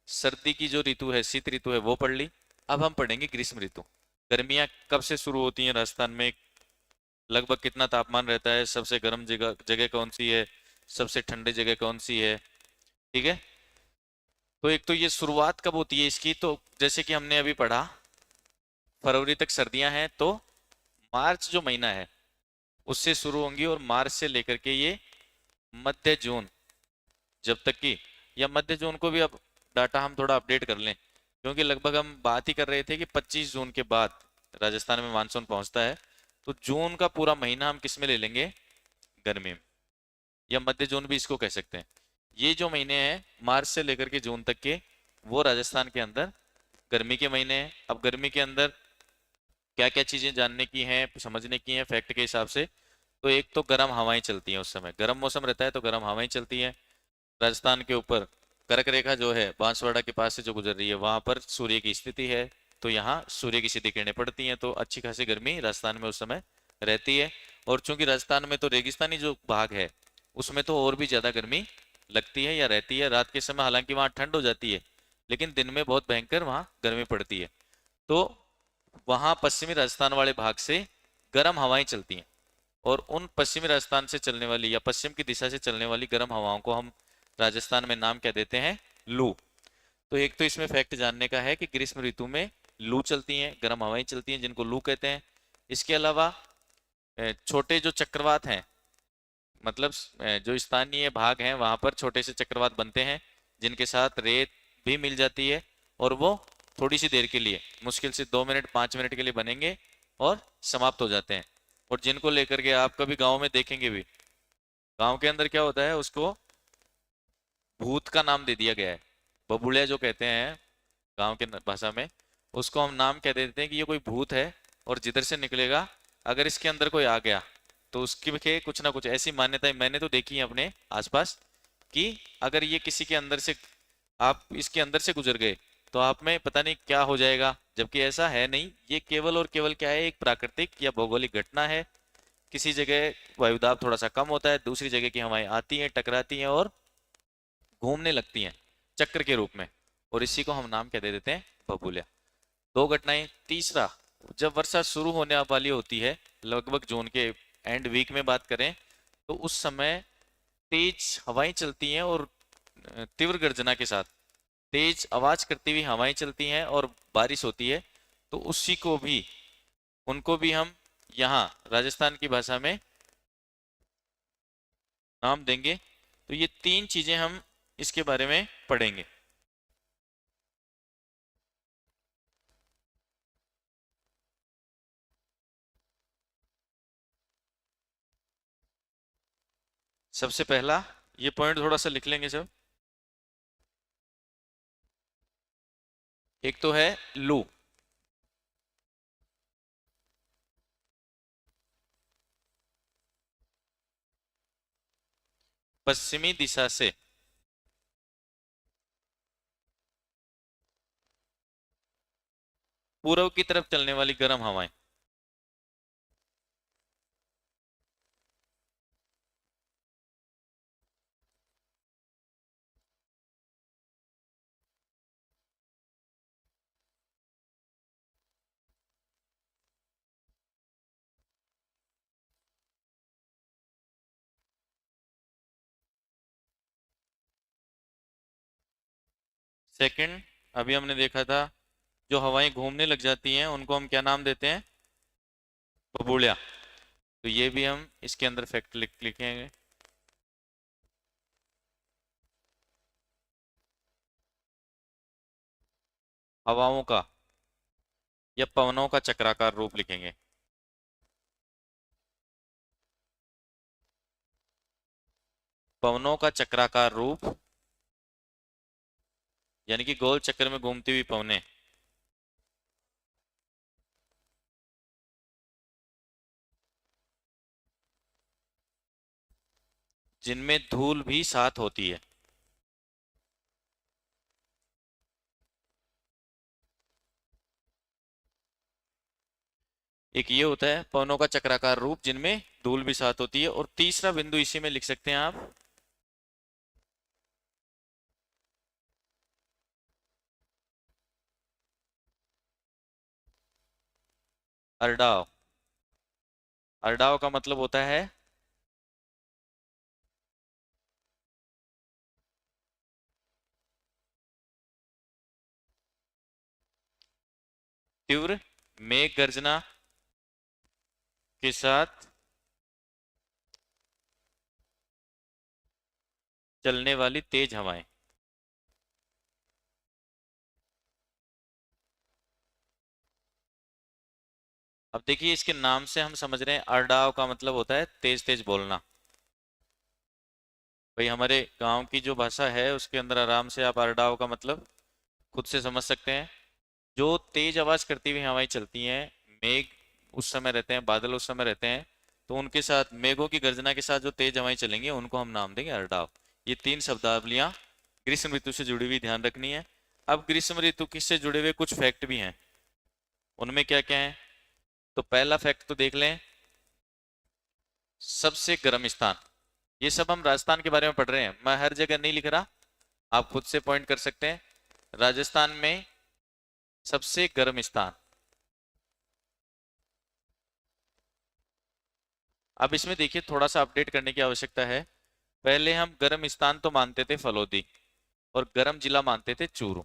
सर्दी की जो ऋतु है शीत ऋतु है वो पढ़ ली। अब हम पढ़ेंगे ग्रीष्म ऋतु। गर्मियां कब से शुरू होती हैं राजस्थान में, लगभग कितना तापमान रहता है, सबसे गर्म जगह जगह कौन सी है, सबसे ठंडी जगह कौन सी है, ठीक है। तो एक तो ये शुरुआत कब होती है इसकी, तो जैसे कि हमने अभी पढ़ा फरवरी तक सर्दियां हैं, तो मार्च जो महीना है उससे शुरू होंगी और मार्च से लेकर के ये मध्य जून जब तक की, या मध्य जून को भी अब डाटा हम थोड़ा अपडेट कर लें, क्योंकि लगभग हम बात ही कर रहे थे कि 25 जून के बाद राजस्थान में मानसून पहुंचता है। तो जून का पूरा महीना हम किस में ले लेंगे, गर्मी में, या मध्य जून भी इसको कह सकते हैं। ये जो महीने हैं मार्च से लेकर के जून तक के, वो राजस्थान के अंदर गर्मी के महीने हैं। अब गर्मी के अंदर क्या क्या चीजें जानने की हैं, समझने की हैं फैक्ट के हिसाब से, तो एक तो गर्म हवाएं चलती हैं, उस समय गर्म मौसम रहता है तो गर्म हवाएं चलती हैं। राजस्थान के ऊपर कर्क रेखा जो है बांसवाड़ा के पास से जो गुजर रही है वहां पर सूर्य की स्थिति है, तो यहाँ सूर्य की सीधी किरणें पड़ती हैं, तो अच्छी खासी गर्मी राजस्थान में उस समय रहती है। और चूंकि राजस्थान में तो रेगिस्तानी जो भाग है उसमें तो और भी ज्यादा गर्मी लगती है या रहती है। रात के समय हालांकि वहां ठंड हो जाती है, लेकिन दिन में बहुत भयंकर वहां गर्मी पड़ती है। तो वहां पश्चिमी राजस्थान वाले भाग से गर्म हवाएं चलती हैं, और उन पश्चिमी राजस्थान से चलने वाली या पश्चिम की दिशा से चलने वाली गर्म हवाओं को हम राजस्थान में नाम क्या देते हैं, लू। तो एक तो इसमें फैक्ट जानने का है कि ग्रीष्म ऋतु में लू चलती हैं, गर्म हवाएं चलती हैं, जिनको लू कहते हैं। इसके अलावा छोटे जो चक्रवात हैं, मतलब जो स्थानीय भाग हैं वहां पर छोटे से चक्रवात बनते हैं जिनके साथ रेत भी मिल जाती है, और वो थोड़ी सी देर के लिए, मुश्किल से 2 मिनट 5 मिनट के लिए बनेंगे और समाप्त हो जाते हैं। और जिनको लेकर के आप कभी गांव में देखेंगे भी, गांव के अंदर क्या होता है, उसको भूत का नाम दे दिया गया है, बबुलिया जो कहते हैं गांव के भाषा में, उसको हम नाम कह देते हैं कि ये कोई भूत है और जिधर से निकलेगा, अगर इसके अंदर कोई आ गया तो उसकी के कुछ ना कुछ ऐसी मान्यताएं मैंने तो देखी है अपने आसपास, कि अगर ये किसी के अंदर से, आप इसके अंदर से गुजर गए तो आप में पता नहीं क्या हो जाएगा, जबकि ऐसा है नहीं। ये केवल और केवल क्या है, एक प्राकृतिक या भौगोलिक घटना है। किसी जगह वायुदाब थोड़ा सा कम होता है, दूसरी जगह की हवाएं आती हैं, टकराती हैं और घूमने लगती हैं चक्र के रूप में, और इसी को हम नाम क्या दे देते हैं, बबूलिया। दो घटनाएं। तीसरा, जब वर्षा शुरू होने वाली होती है, लगभग जून के एंड वीक में बात करें, तो उस समय तेज हवाएं चलती हैं और तीव्र गर्जना के साथ तेज आवाज करती हुई हवाएं चलती हैं और बारिश होती है। तो उसी को भी, उनको भी हम यहाँ राजस्थान की भाषा में नाम देंगे। तो ये तीन चीजें हम इसके बारे में पढ़ेंगे। सबसे पहला ये पॉइंट थोड़ा सा लिख लेंगे सब। एक तो है लू। पश्चिमी दिशा से पूर्व की तरफ चलने वाली गर्म हवाएं। सेकंड, अभी हमने देखा था, जो हवाएं घूमने लग जाती हैं उनको हम क्या नाम देते हैं, बबूलिया। तो ये भी हम इसके अंदर फैक्ट लिखेंगे। हवाओं का या पवनों का चक्राकार रूप लिखेंगे। पवनों का चक्राकार रूप, यानी कि गोल चक्कर में घूमती हुई पवनें। जिनमें धूल भी साथ होती है। एक ये होता है पवनों का चक्राकार रूप जिनमें धूल भी साथ होती है। और तीसरा बिंदु इसी में लिख सकते हैं आप, अरडाव। अरडाव का मतलब होता है तीव्र मेघ गर्जना के साथ चलने वाली तेज हवाएं। अब देखिए इसके नाम से हम समझ रहे हैं, अरडाव का मतलब होता है तेज तेज बोलना। भाई हमारे गांव की जो भाषा है उसके अंदर आराम से आप अरडाव का मतलब खुद से समझ सकते हैं। जो तेज आवाज करती हुई हवाएं चलती हैं, मेघ उस समय रहते हैं, बादल उस समय रहते हैं, तो उनके साथ मेघों की गर्जना के साथ जो तेज हवाएं चलेंगी उनको हम नाम देंगे अरडाव। ये तीन शब्दावलियां ग्रीष्म ऋतु से जुड़ी हुई ध्यान रखनी है। अब ग्रीष्म ऋतु किससे जुड़े हुए कुछ फैक्ट भी हैं, उनमें क्या क्या है। तो पहला फैक्ट तो देख लें, सबसे गर्म स्थान। ये सब हम राजस्थान के बारे में पढ़ रहे हैं, मैं हर जगह नहीं लिख रहा, आप खुद से पॉइंट कर सकते हैं। राजस्थान में सबसे गर्म स्थान। अब इसमें देखिए थोड़ा सा अपडेट करने की आवश्यकता है। पहले हम गर्म स्थान तो मानते थे फलोदी और गर्म जिला मानते थे चूरू,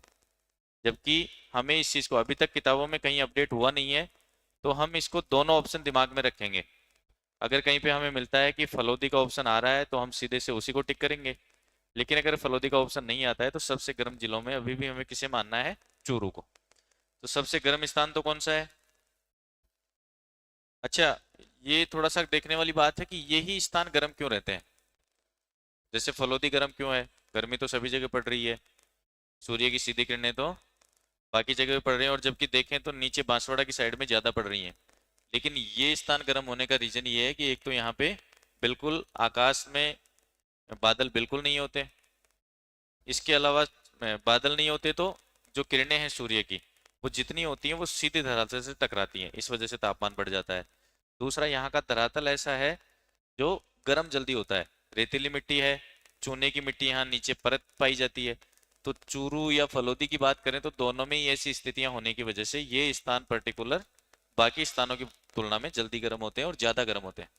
जबकि हमें इस चीज को अभी तक किताबों में कहीं अपडेट हुआ नहीं है, तो हम इसको दोनों ऑप्शन दिमाग में रखेंगे। अगर कहीं पे हमें मिलता है कि फलोदी का ऑप्शन आ रहा है तो हम सीधे से उसी को टिक करेंगे, लेकिन अगर फलोदी का ऑप्शन नहीं आता है तो सबसे गर्म जिलों में अभी भी हमें किसे मानना है, चूरू को। तो सबसे गर्म स्थान तो कौन सा है? अच्छा, ये थोड़ा सा देखने वाली बात है कि यही स्थान गर्म क्यों रहते हैं। जैसे फलोदी गर्म क्यों है? गर्मी तो सभी जगह पड़ रही है, सूर्य की सीधी किरणें तो बाकी जगह भी पड़ रही हैं, और जबकि देखें तो नीचे बांसवाड़ा की साइड में ज्यादा पड़ रही हैं। लेकिन ये स्थान गर्म होने का रीजन ये है कि एक तो यहाँ पे बिल्कुल आकाश में बादल बिल्कुल नहीं होते, इसके अलावा बादल नहीं होते तो जो किरणें हैं सूर्य की वो जितनी होती हैं वो सीधी धरातल से टकराती हैं, इस वजह से तापमान बढ़ जाता है। दूसरा, यहाँ का धरातल ऐसा है जो गर्म जल्दी होता है, रेतीली मिट्टी है, चूने की मिट्टी यहाँ नीचे परत पाई जाती है। तो चूरू या फलोदी की बात करें तो दोनों में ही ऐसी स्थितियां होने की वजह से ये स्थान पर्टिकुलर बाकी स्थानों की तुलना में जल्दी गर्म होते हैं और ज्यादा गर्म होते हैं।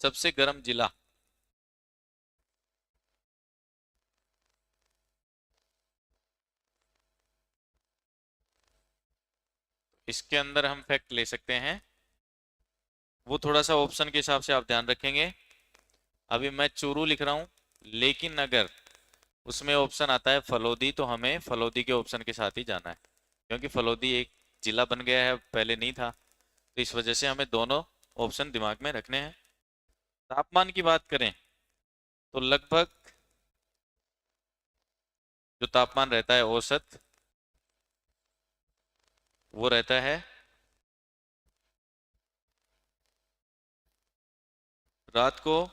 सबसे गर्म जिला, इसके अंदर हम फैक्ट ले सकते हैं, वो थोड़ा सा ऑप्शन के हिसाब से आप ध्यान रखेंगे। अभी मैं चूरू लिख रहा हूँ, लेकिन अगर उसमें ऑप्शन आता है फलोदी तो हमें फलोदी के ऑप्शन के साथ ही जाना है, क्योंकि फलोदी एक जिला बन गया है, पहले नहीं था। तो इस वजह से हमें दोनों ऑप्शन दिमाग में रखने हैं। तापमान की बात करें तो लगभग जो तापमान रहता है औसत वो रहता है रात को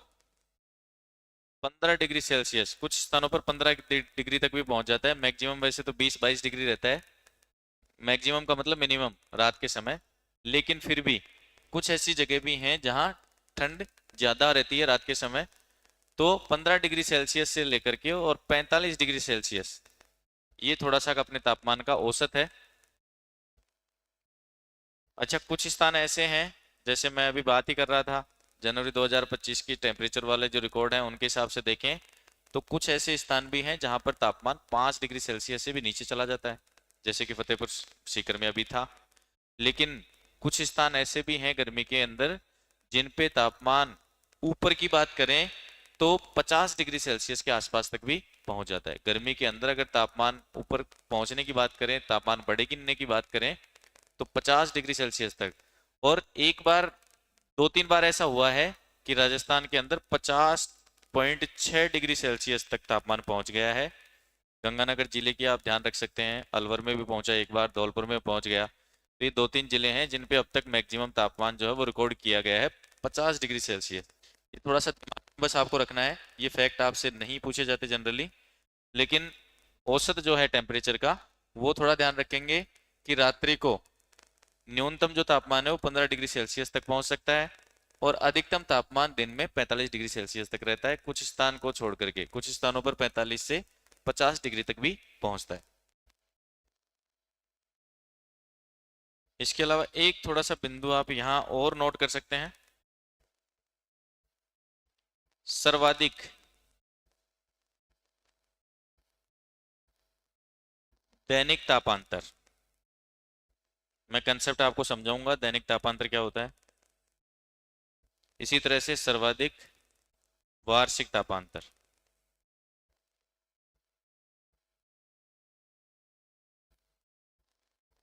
15 डिग्री सेल्सियस, कुछ स्थानों पर 15 डिग्री तक भी पहुंच जाता है। मैक्सिमम वैसे तो 20-22 डिग्री रहता है, मैक्सिमम का मतलब मिनिमम रात के समय। लेकिन फिर भी कुछ ऐसी जगह भी हैं जहां ठंड ज्यादा रहती है रात के समय, तो 15 डिग्री सेल्सियस से लेकर के और 45 डिग्री सेल्सियस, ये थोड़ा सा अपने तापमान का औसत है। अच्छा, कुछ स्थान ऐसे हैं, जैसे मैं अभी बात ही कर रहा था जनवरी 2025 की टेम्परेचर वाले जो रिकॉर्ड हैं उनके हिसाब से देखें तो कुछ ऐसे स्थान भी हैं जहां पर तापमान 5 डिग्री सेल्सियस से भी नीचे चला जाता है, जैसे कि फतेहपुर सीकर में अभी था। लेकिन कुछ स्थान ऐसे भी हैं गर्मी के अंदर जिन पे तापमान ऊपर की बात करें तो 50 डिग्री सेल्सियस के आसपास तक भी पहुंच जाता है। गर्मी के अंदर अगर तापमान ऊपर पहुंचने की बात करें, तापमान बढ़े गिनने की बात करें तो 50 डिग्री सेल्सियस तक। और एक बार, 2-3 बार ऐसा हुआ है कि राजस्थान के अंदर 50.6 डिग्री सेल्सियस तक तापमान पहुंच गया है। गंगानगर जिले की आप ध्यान रख सकते हैं, अलवर में भी पहुंचा एक बार, धौलपुर में पहुंच गया। तो ये 2-3 जिले हैं जिन पे अब तक मैक्सिमम तापमान जो है वो रिकॉर्ड किया गया है 50 डिग्री सेल्सियस। ये थोड़ा सा दिमाग में बस आपको रखना है, ये फैक्ट आपसे नहीं पूछे जाते जनरली, लेकिन औसत जो है टेम्परेचर का वो थोड़ा ध्यान रखेंगे कि रात्रि को न्यूनतम जो तापमान है वो 15 डिग्री सेल्सियस तक पहुंच सकता है और अधिकतम तापमान दिन में 45 डिग्री सेल्सियस तक रहता है। कुछ स्थान को छोड़ करके कुछ स्थानों पर 45 से 50 डिग्री तक भी पहुंचता है। इसके अलावा एक थोड़ा सा बिंदु आप यहाँ और नोट कर सकते हैं, सर्वाधिक दैनिक तापांतर। मैं कंसेप्ट आपको समझाऊंगा दैनिक तापांतर क्या होता है, इसी तरह से सर्वाधिक वार्षिक तापांतर।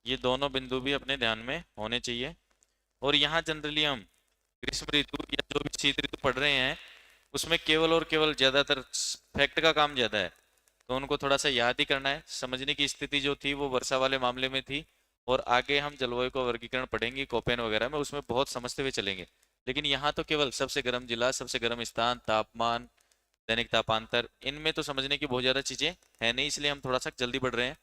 ये दोनों बिंदु भी अपने ध्यान में होने चाहिए। और यहाँ जनरली हम ग्रीष्म ऋतु या जो भी शीत ऋतु पढ़ रहे हैं उसमें केवल और केवल ज्यादातर फैक्ट का काम ज्यादा है, तो उनको थोड़ा सा याद ही करना है। समझने की स्थिति जो थी वो वर्षा वाले मामले में थी, और आगे हम जलवायु का वर्गीकरण पढ़ेंगे कोपेन वगैरह में, उसमें बहुत समझते हुए चलेंगे। लेकिन यहाँ तो केवल सबसे गर्म जिला, सबसे गर्म स्थान, तापमान, दैनिक तापांतर, इनमें तो समझने की बहुत ज्यादा चीजें है नहीं, इसलिए हम थोड़ा सा जल्दी बढ़ रहे हैं।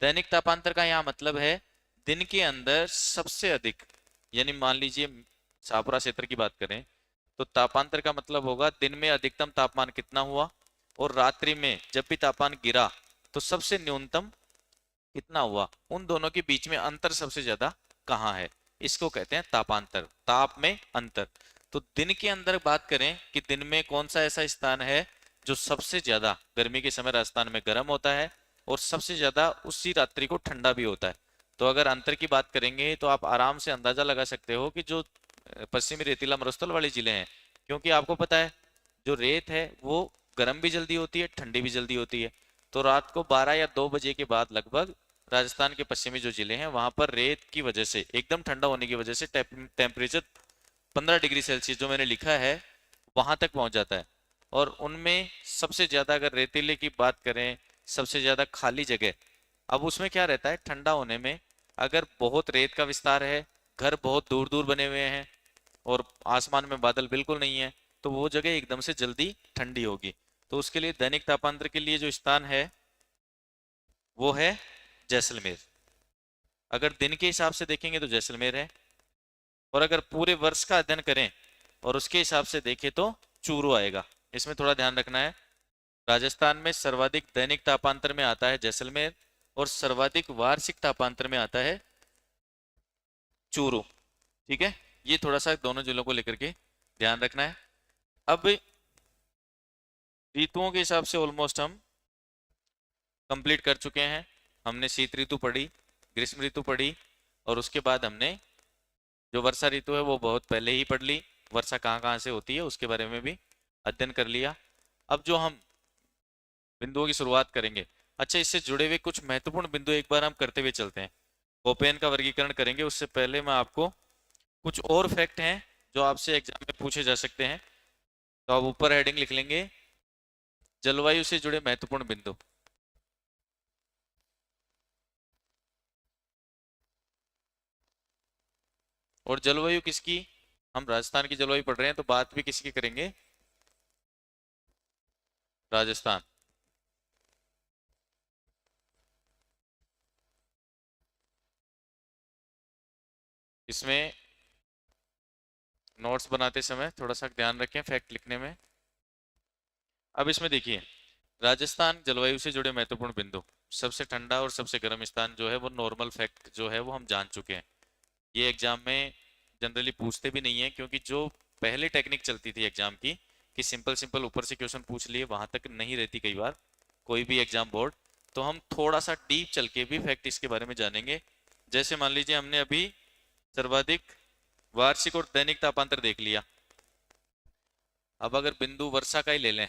दैनिक तापांतर का यहाँ मतलब है दिन के अंदर सबसे अधिक, यानी मान लीजिए छापरा क्षेत्र की बात करें तो तापांतर का मतलब होगा दिन में अधिकतम तापमान कितना हुआ, और रात्रि में जब भी तापमान गिरा तो सबसे न्यूनतम कितना हुआ, उन दोनों के बीच में अंतर सबसे ज्यादा कहाँ है, इसको कहते हैं तापांतर, ताप में अंतर। तो दिन के अंदर बात करें कि दिन में कौन सा ऐसा स्थान है जो सबसे ज्यादा गर्मी के समय राजस्थान में गर्म होता है और सबसे ज्यादा उसी रात्रि को ठंडा भी होता है, तो अगर अंतर की बात करेंगे तो आप आराम से अंदाजा लगा सकते हो कि जो पश्चिमी रेतीला मरुस्थल वाले जिले हैं, क्योंकि आपको पता है जो रेत है वो गर्म भी जल्दी होती है, ठंडी भी जल्दी होती है। तो रात को 12 या 2 बजे के बाद लगभग राजस्थान के पश्चिमी जो जिले हैं वहां पर रेत की वजह से एकदम ठंडा होने की वजह से टेम्परेचर 15 डिग्री सेल्सियस जो मैंने लिखा है वहां तक पहुंच जाता है। और उनमें सबसे ज्यादा अगर रेतीले की बात करें, सबसे ज्यादा खाली जगह, अब उसमें क्या रहता है ठंडा होने में, अगर बहुत रेत का विस्तार है, घर बहुत दूर दूर बने हुए हैं और आसमान में बादल बिल्कुल नहीं है, तो वो जगह एकदम से जल्दी ठंडी होगी। तो उसके लिए दैनिक तापांतर के लिए जो स्थान है वो है जैसलमेर। अगर दिन के हिसाब से देखेंगे तो जैसलमेर है, और अगर पूरे वर्ष का अध्ययन करें और उसके हिसाब से देखें तो चूरू आएगा। इसमें थोड़ा ध्यान रखना है, राजस्थान में सर्वाधिक दैनिक तापांतर में आता है जैसलमेर और सर्वाधिक वार्षिक तापांतर में आता है चूरू। ठीक है, ये थोड़ा सा दोनों जिलों को लेकर के ध्यान रखना है। अब ऋतुओं के हिसाब से ऑलमोस्ट हम कंप्लीट कर चुके हैं। हमने शीत ऋतु पढ़ी, ग्रीष्म ऋतु पढ़ी, और उसके बाद हमने जो वर्षा ऋतु है वो बहुत पहले ही पढ़ ली। वर्षा कहाँ कहाँ से होती है उसके बारे में भी अध्ययन कर लिया। अब जो हम बिंदुओं की शुरुआत करेंगे, अच्छा इससे जुड़े हुए कुछ महत्वपूर्ण बिंदु एक बार हम करते हुए चलते हैं। कोपेन का वर्गीकरण करेंगे उससे पहले मैं आपको कुछ और फैक्ट हैं जो आपसे एग्जाम में पूछे जा सकते हैं। तो आप ऊपर हेडिंग लिख लेंगे जलवायु से जुड़े महत्वपूर्ण बिंदु। और जलवायु किसकी, हम राजस्थान की जलवायु पढ़ रहे हैं तो बात भी किसकी करेंगे, राजस्थान। इसमें नोट्स बनाते समय थोड़ा सा ध्यान रखें फैक्ट लिखने में। अब इसमें देखिए राजस्थान जलवायु से जुड़े महत्वपूर्ण बिंदु, सबसे ठंडा और सबसे गर्म स्थान जो है वो नॉर्मल फैक्ट जो है वो हम जान चुके हैं। ये एग्जाम में जनरली पूछते भी नहीं है, क्योंकि जो पहले टेक्निक चलती थी एग्जाम की कि सिंपल सिंपल ऊपर से क्वेश्चन पूछ लिए, वहां तक नहीं रहती कई बार कोई भी एग्जाम बोर्ड। तो हम थोड़ा सा डीप चल के भी फैक्ट इसके बारे में जानेंगे। जैसे मान लीजिए हमने अभी सर्वाधिक वार्षिक और दैनिक तापांतर देख लिया, अब अगर बिंदु वर्षा का ही ले लें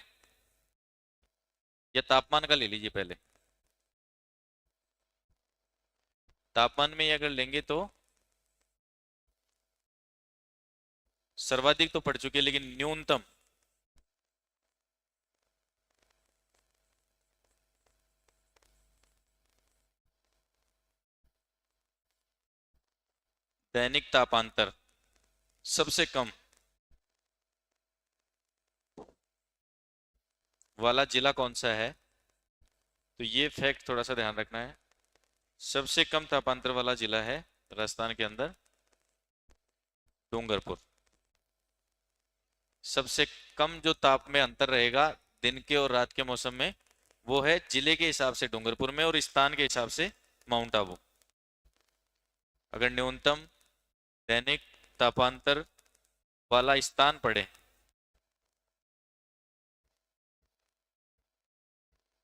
या तापमान का ले लीजिए, पहले तापमान में ही अगर लेंगे तो सर्वाधिक तो पढ़ चुके हैं, लेकिन न्यूनतम दैनिक तापांतर सबसे कम वाला जिला कौन सा है, तो ये फैक्ट थोड़ा सा ध्यान रखना है। सबसे कम तापांतर वाला जिला है राजस्थान के अंदर डूंगरपुर। सबसे कम जो ताप में अंतर रहेगा दिन के और रात के मौसम में वो है जिले के हिसाब से डूंगरपुर में, और स्थान के हिसाब से माउंट आबू। अगर न्यूनतम दैनिक तापांतर वाला स्थान पड़े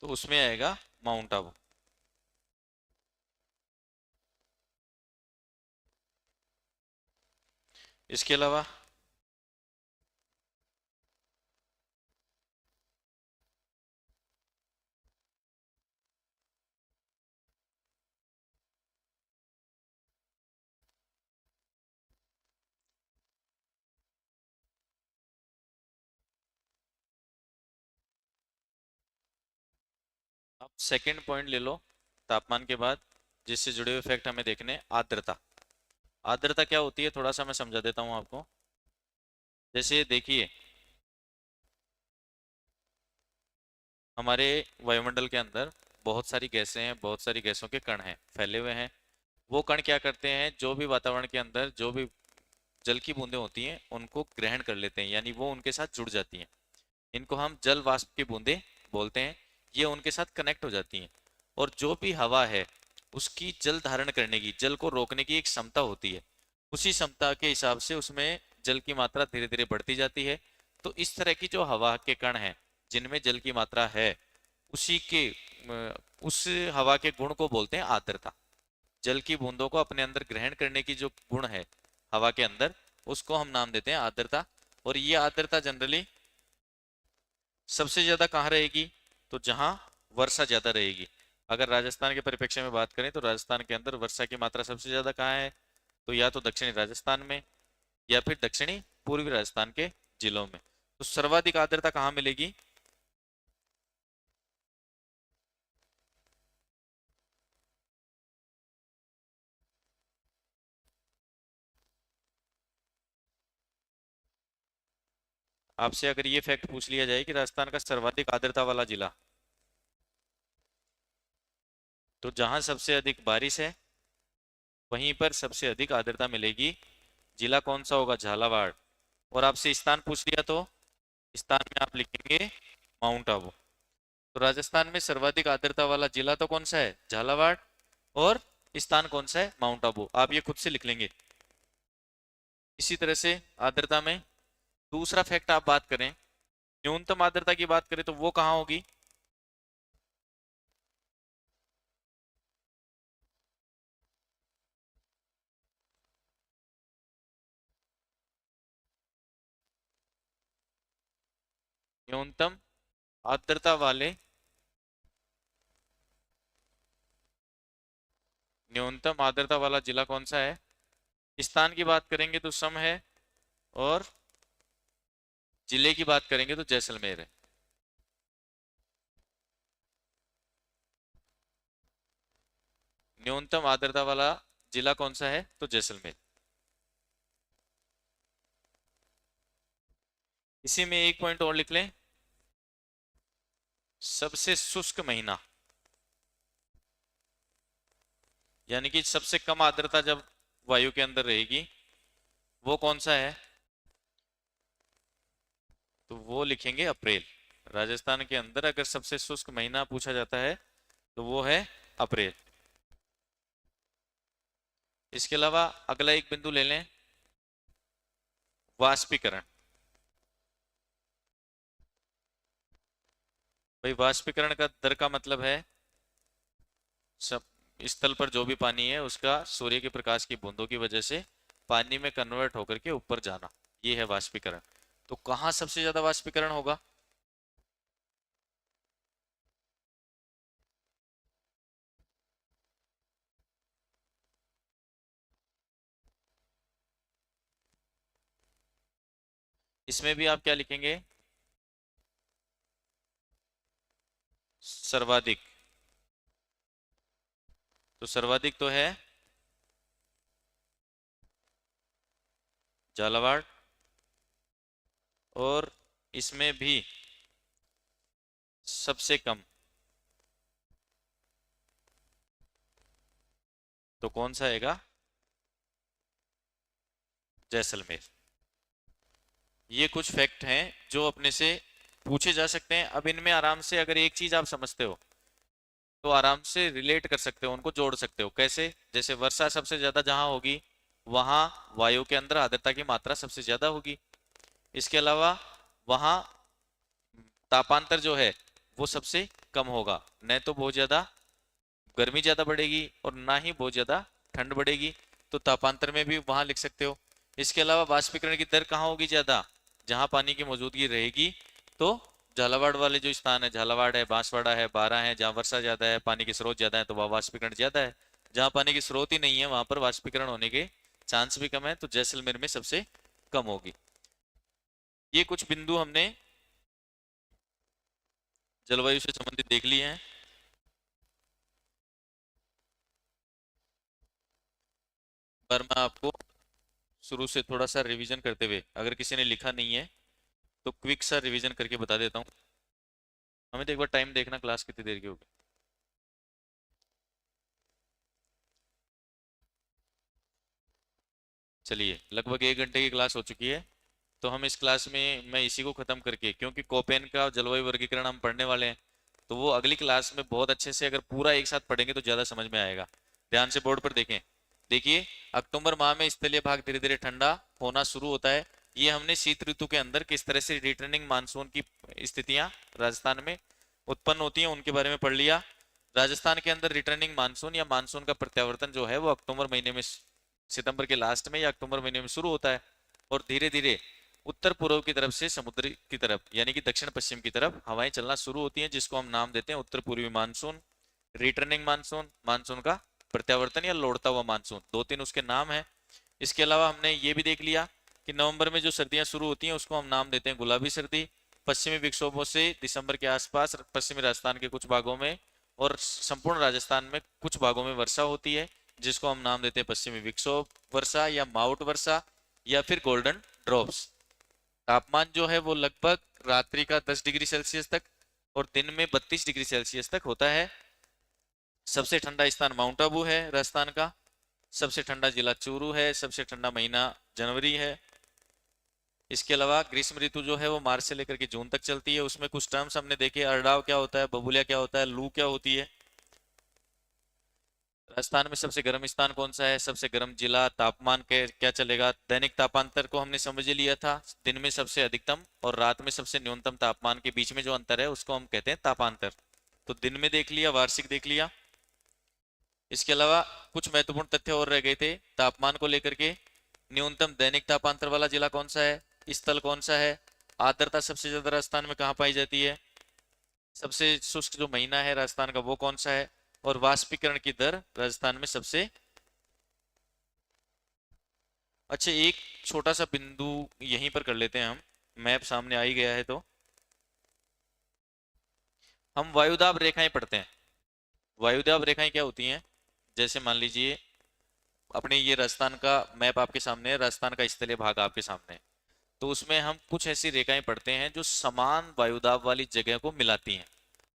तो उसमें आएगा माउंट आबू। इसके अलावा आप सेकंड पॉइंट ले लो तापमान के बाद, जिससे जुड़े हुए फैक्ट हमें देखने। आर्द्रता, आर्द्रता क्या होती है थोड़ा सा मैं समझा देता हूं आपको। जैसे देखिए हमारे वायुमंडल के अंदर बहुत सारी गैसें हैं, बहुत सारी गैसों के कण हैं फैले हुए हैं। वो कण क्या करते हैं, जो भी वातावरण के अंदर जो भी जल की बूंदें होती हैं उनको ग्रहण कर लेते हैं, यानी वो उनके साथ जुड़ जाती हैं। इनको हम जल वाष्प की बूंदें बोलते हैं। ये उनके साथ कनेक्ट हो जाती हैं, और जो भी हवा है उसकी जल धारण करने की, जल को रोकने की एक क्षमता होती है। उसी क्षमता के हिसाब से उसमें जल की मात्रा धीरे धीरे बढ़ती जाती है। तो इस तरह की जो हवा के कण हैं जिनमें जल की मात्रा है, उसी के उस हवा के गुण को बोलते हैं आर्द्रता। जल की बूंदों को अपने अंदर ग्रहण करने की जो गुण है हवा के अंदर, उसको हम नाम देते हैं आर्द्रता। और ये आर्द्रता जनरली सबसे ज्यादा कहाँ रहेगी, तो जहां वर्षा ज्यादा रहेगी। अगर राजस्थान के परिप्रेक्ष्य में बात करें तो राजस्थान के अंदर वर्षा की मात्रा सबसे ज्यादा कहाँ है? तो या तो दक्षिणी राजस्थान में या फिर दक्षिणी पूर्वी राजस्थान के जिलों में। तो सर्वाधिक आर्द्रता कहाँ मिलेगी? आपसे अगर ये फैक्ट पूछ लिया जाए कि राजस्थान का सर्वाधिक आर्द्रता वाला जिला, तो जहां सबसे अधिक बारिश है वहीं पर सबसे अधिक आर्द्रता मिलेगी। जिला कौन सा होगा? झालावाड़। और आपसे स्थान पूछ लिया तो स्थान में आप लिखेंगे माउंट आबू। तो राजस्थान में सर्वाधिक आर्द्रता वाला जिला तो कौन सा है? झालावाड़। और स्थान कौन सा है? माउंट आबू। आप ये खुद से लिख लेंगे। इसी तरह से आर्द्रता में दूसरा फैक्ट आप बात करें, न्यूनतम आर्द्रता की बात करें तो वो कहाँ होगी? न्यूनतम आर्द्रता वाले न्यूनतम आर्द्रता वाला जिला कौन सा है? स्थान की बात करेंगे तो सम है, और जिले की बात करेंगे तो जैसलमेर है। न्यूनतम आर्द्रता वाला जिला कौन सा है? तो जैसलमेर। इसी में एक पॉइंट और लिख लें, सबसे शुष्क महीना, यानी कि सबसे कम आर्द्रता जब वायु के अंदर रहेगी वो कौन सा है? तो वो लिखेंगे अप्रैल। राजस्थान के अंदर अगर सबसे शुष्क महीना पूछा जाता है तो वो है अप्रैल। इसके अलावा अगला एक बिंदु ले लें, वाष्पीकरण। भाई वाष्पीकरण का दर का मतलब है सब स्थल पर जो भी पानी है उसका सूर्य के प्रकाश की बूंदों की वजह से पानी में कन्वर्ट होकर के ऊपर जाना, ये है वाष्पीकरण। तो कहाँ सबसे ज्यादा वाष्पीकरण होगा? इसमें भी आप क्या लिखेंगे? सर्वाधिक। तो सर्वाधिक तो है झालावाड़, और इसमें भी सबसे कम तो कौन सा आएगा? जैसलमेर। ये कुछ फैक्ट हैं जो अपने से पूछे जा सकते हैं। अब इनमें आराम से अगर एक चीज आप समझते हो तो आराम से रिलेट कर सकते हो, उनको जोड़ सकते हो। कैसे? जैसे वर्षा सबसे ज्यादा जहां होगी वहां वायु के अंदर आर्द्रता की मात्रा सबसे ज्यादा होगी। इसके अलावा वहां तापांतर जो है वो सबसे कम होगा, न तो बहुत ज्यादा गर्मी ज्यादा बढ़ेगी और ना ही बहुत ज्यादा ठंड बढ़ेगी। तो तापांतर में भी वहां लिख सकते हो। इसके अलावा वाष्पीकरण की दर कहाँ होगी ज्यादा? जहां पानी की मौजूदगी रहेगी। तो झालावाड़ वाले जो स्थान है, झालावाड़ है, बांसवाड़ा है, बारां है, जहाँ वर्षा ज्यादा है, पानी के स्रोत ज्यादा है, तो वहाँ वाष्पीकरण ज्यादा है। जहाँ पानी के स्रोत ही नहीं है वहां पर वाष्पीकरण होने के चांस भी कम है, तो जैसलमेर में सबसे कम होगी। ये कुछ बिंदु हमने जलवायु से संबंधित देख लिए हैं। पर मैं आपको शुरू से थोड़ा सा रिवीजन करते हुए, अगर किसी ने लिखा नहीं है तो क्विक सा रिवीजन करके बता देता हूँ। हमें तो एक बार टाइम देखना क्लास कितनी देर की होगी। चलिए लगभग 1 घंटे की क्लास हो चुकी है। तो हम इस क्लास में मैं इसी को खत्म करके, क्योंकि कोपेन का जलवायु वर्गीकरण हम पढ़ने वाले हैं, तो वो अगली क्लास में बहुत अच्छे से अगर पूरा एक साथ पढ़ेंगे तो ज्यादा समझ में आएगा। ध्यान से बोर्ड पर देखें। देखिए, अक्टूबर माह में स्थलीय भाग धीरे धीरे ठंडा होना शुरू होता है। ये हमने शीत ऋतु के अंदर किस तरह से रिटर्निंग मानसून की स्थितियां राजस्थान में उत्पन्न होती हैं उनके बारे में पढ़ लिया। राजस्थान के अंदर रिटर्निंग मानसून या मानसून का प्रत्यावर्तन जो है वो अक्टूबर महीने में, सितंबर के लास्ट में या अक्टूबर महीने में शुरू होता है, और धीरे धीरे उत्तर पूर्व की तरफ से समुद्र की तरफ यानी कि दक्षिण पश्चिम की तरफ हवाएं चलना शुरू होती हैं, जिसको हम नाम देते हैं उत्तर पूर्वी मानसून, रिटर्निंग मानसून, मानसून का प्रत्यावर्तन या लौटता हुआ मानसून, दो तीन उसके नाम है। इसके अलावा हमने ये भी देख लिया कि नवंबर में जो सर्दियां शुरू होती हैं उसको हम नाम देते हैं गुलाबी सर्दी। पश्चिमी विक्षोभों से दिसंबर के आसपास पश्चिमी राजस्थान के कुछ भागों में और संपूर्ण राजस्थान में कुछ भागों में वर्षा होती है, जिसको हम नाम देते हैं पश्चिमी विक्षोभ वर्षा या माउट वर्षा या फिर गोल्डन ड्रॉप्स। तापमान जो है वो लगभग रात्रि का 10 डिग्री सेल्सियस तक और दिन में 32 डिग्री सेल्सियस तक होता है। सबसे ठंडा स्थान माउंट आबू है राजस्थान का, सबसे ठंडा जिला चूरू है, सबसे ठंडा महीना जनवरी है। इसके अलावा ग्रीष्म ऋतु जो है वो मार्च से लेकर के जून तक चलती है। उसमें कुछ टर्म्स हमने देखे, अरडाव क्या होता है, बबूलिया क्या होता है, लू क्या होती है। राजस्थान में सबसे गर्म स्थान कौन सा है, सबसे गर्म जिला, तापमान के क्या चलेगा, दैनिक तापांतर को हमने समझ लिया था, दिन में सबसे अधिकतम और रात में सबसे न्यूनतम तापमान के बीच में जो अंतर है उसको हम कहते हैं तापांतर। तो दिन में देख लिया, वार्षिक देख लिया। इसके अलावा कुछ महत्वपूर्ण तथ्य और रह गए थे तापमान को लेकर के। न्यूनतम दैनिक तापांतर वाला जिला कौन सा है, स्थल कौन सा है, आर्द्रता सबसे ज्यादा राजस्थान में कहाँ पाई जाती है, सबसे शुष्क जो महीना है राजस्थान का वो कौन सा है, और वाष्पीकरण की दर राजस्थान में सबसे। अच्छा, एक छोटा सा बिंदु यहीं पर कर लेते हैं हम, मैप सामने आ ही गया है तो हम वायुदाब रेखाएं पढ़ते हैं। वायुदाब रेखाएं क्या होती हैं, जैसे मान लीजिए अपने ये राजस्थान का मैप आपके सामने है, राजस्थान का स्थलीय भाग आपके सामने है, तो उसमें हम कुछ ऐसी रेखाएं पढ़ते हैं जो समान वायुदाब वाली जगह को मिलाती हैं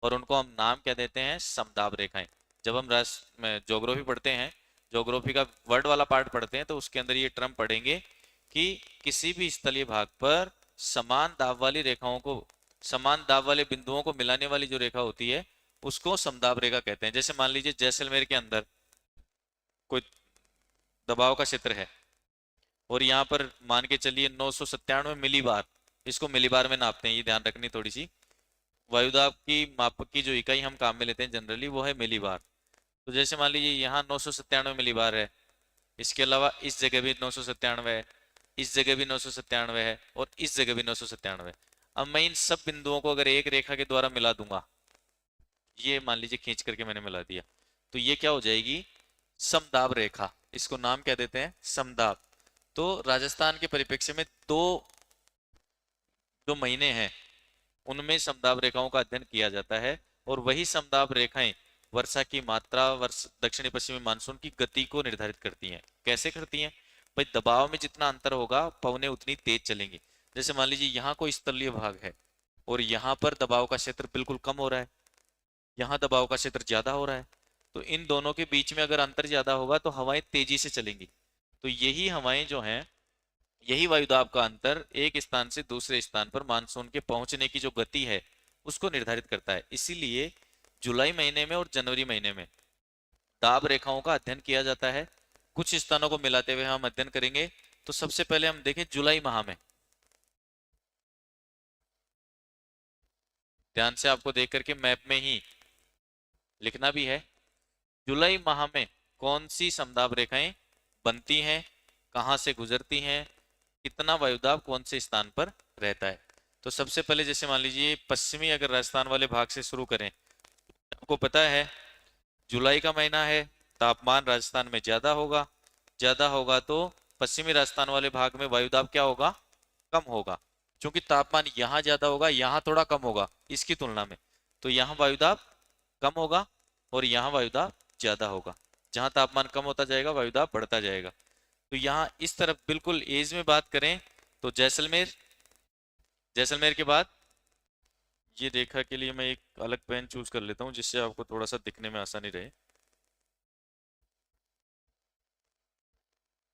और उनको हम नाम क्या देते हैं, समदाब रेखाएं। जब हम ज्योग्राफी पढ़ते हैं, ज्योग्राफी का वर्ड वाला पार्ट पढ़ते हैं तो उसके अंदर ये टर्म पढ़ेंगे कि किसी भी स्थलीय भाग पर समान दाब वाली रेखाओं को, समान दाब वाले बिंदुओं को मिलाने वाली जो रेखा होती है उसको समदाब रेखा कहते हैं। जैसे मान लीजिए जैसलमेर के अंदर कोई दबाव का क्षेत्र है और यहाँ पर मान के चलिए 997 मिलीबार, इसको मिलीबार में नापते हैं, ये ध्यान रखनी थोड़ी सी। वायुदाब की मापक की जो इकाई हम काम में लेते हैं जनरली वो है मिलीबार। तो जैसे मान लीजिए यहाँ 997 मिलीबार है, इसके अलावा इस जगह भी 997 है, इस जगह भी 997 है और इस जगह भी 997। अब मैं इन सब बिंदुओं को अगर एक रेखा के द्वारा मिला दूंगा, ये मान लीजिए खींच करके मैंने मिला दिया, तो ये क्या हो जाएगी, समदाब रेखा। इसको नाम क्या देते हैं, समदाब। तो राजस्थान के परिप्रेक्ष्य में दो जो महीने हैं उनमें समदाब रेखाओं का अध्ययन किया जाता है और वही समदाब रेखाएं वर्षा की मात्रा, वर्ष दक्षिणी पश्चिमी मानसून की गति को निर्धारित करती हैं। कैसे करती हैं भाई, दबाव में जितना अंतर होगा पवनें उतनी तेज चलेंगी। जैसे मान लीजिए यहाँ कोई स्थलीय भाग है और यहाँ पर दबाव का क्षेत्र बिल्कुल कम हो रहा है, यहाँ दबाव का क्षेत्र ज्यादा हो रहा है, तो इन दोनों के बीच में अगर अंतर ज्यादा होगा तो हवाएं तेजी से चलेंगी। तो यही हवाएं जो हैं, यही वायुदाब का अंतर एक स्थान से दूसरे स्थान पर मानसून के पहुंचने की जो गति है उसको निर्धारित करता है। इसीलिए जुलाई महीने में और जनवरी महीने में दाब रेखाओं का अध्ययन किया जाता है। कुछ स्थानों को मिलाते हुए हम अध्ययन करेंगे। तो सबसे पहले हम देखें जुलाई माह में, ध्यान से आपको देख करके मैप में ही लिखना भी है। जुलाई माह में कौन सी समदाब रेखाएं बनती हैं, कहां से गुजरती हैं, कितना वायुदाब कौन से स्थान पर रहता है। तो सबसे पहले जैसे मान लीजिए पश्चिमी अगर राजस्थान वाले भाग से शुरू करें, आपको पता है जुलाई का महीना है, तापमान राजस्थान में ज्यादा होगा, ज्यादा होगा तो पश्चिमी राजस्थान वाले भाग में वायुदाब क्या होगा, कम होगा। क्योंकि तापमान यहाँ ज्यादा होगा, यहाँ थोड़ा कम होगा इसकी तुलना में, तो यहाँ वायुदाब कम होगा और यहाँ वायुदाब ज्यादा होगा। जहां तापमान कम होता जाएगा वायुदाब बढ़ता जाएगा। तो यहाँ इस तरफ बिल्कुल एज में बात करें तो जैसलमेर, जैसलमेर के बाद ये रेखा के लिए मैं एक अलग पेन चूज कर लेता हूँ जिससे आपको थोड़ा सा दिखने में आसानी रहे।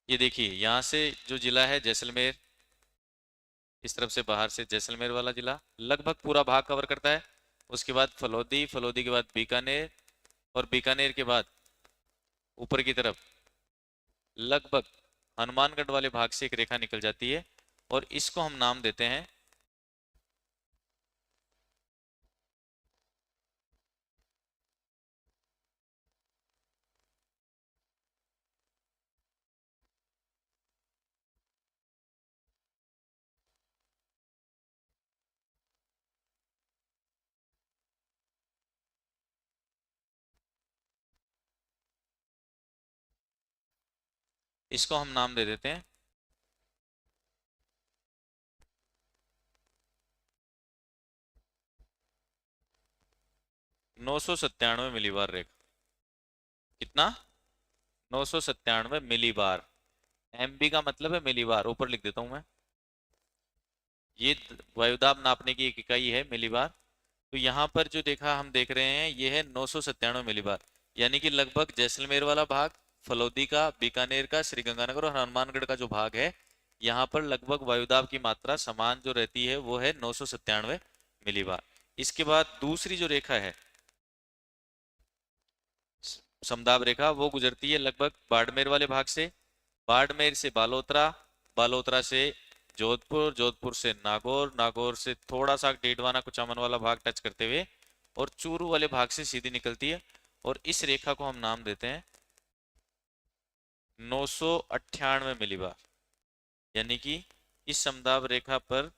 ये देखिए यहाँ से जो जिला है जैसलमेर, इस तरफ से बाहर से जैसलमेर वाला जिला लगभग पूरा भाग कवर करता है। उसके बाद फलोदी, फलोदी के बाद बीकानेर और बीकानेर के बाद ऊपर की तरफ लगभग हनुमानगढ़ वाले भाग से एक रेखा निकल जाती है और इसको हम नाम देते हैं इसको हम नाम दे देते हैं 997 मिलीबार रेखा। कितना? 997 मिलीबार। एमबी का मतलब है मिलीबार, ऊपर लिख देता हूं मैं। ये वायुदाब नापने की एक इकाई है मिलीबार। तो यहाँ पर जो देखा हम देख रहे हैं ये है 997 मिलीबार, यानी कि लगभग जैसलमेर वाला भाग, फलौदी का, बीकानेर का, श्रीगंगानगर और हनुमानगढ़ का जो भाग है, यहाँ पर लगभग वायुदाब की मात्रा समान जो रहती है वो है 997 मिलीबार। इसके बाद दूसरी जो रेखा है समदाब रेखा, वो गुजरती है लगभग बाड़मेर वाले भाग से, बाड़मेर से बालोतरा, बालोतरा से जोधपुर, जोधपुर से नागौर, नागौर से थोड़ा सा डेडवाना कुचामन वाला भाग टच करते हुए और चूरू वाले भाग से सीधी निकलती है। और इस रेखा को हम नाम देते हैं 998 मिलीबार, यानी कि इस समदाब रेखा पर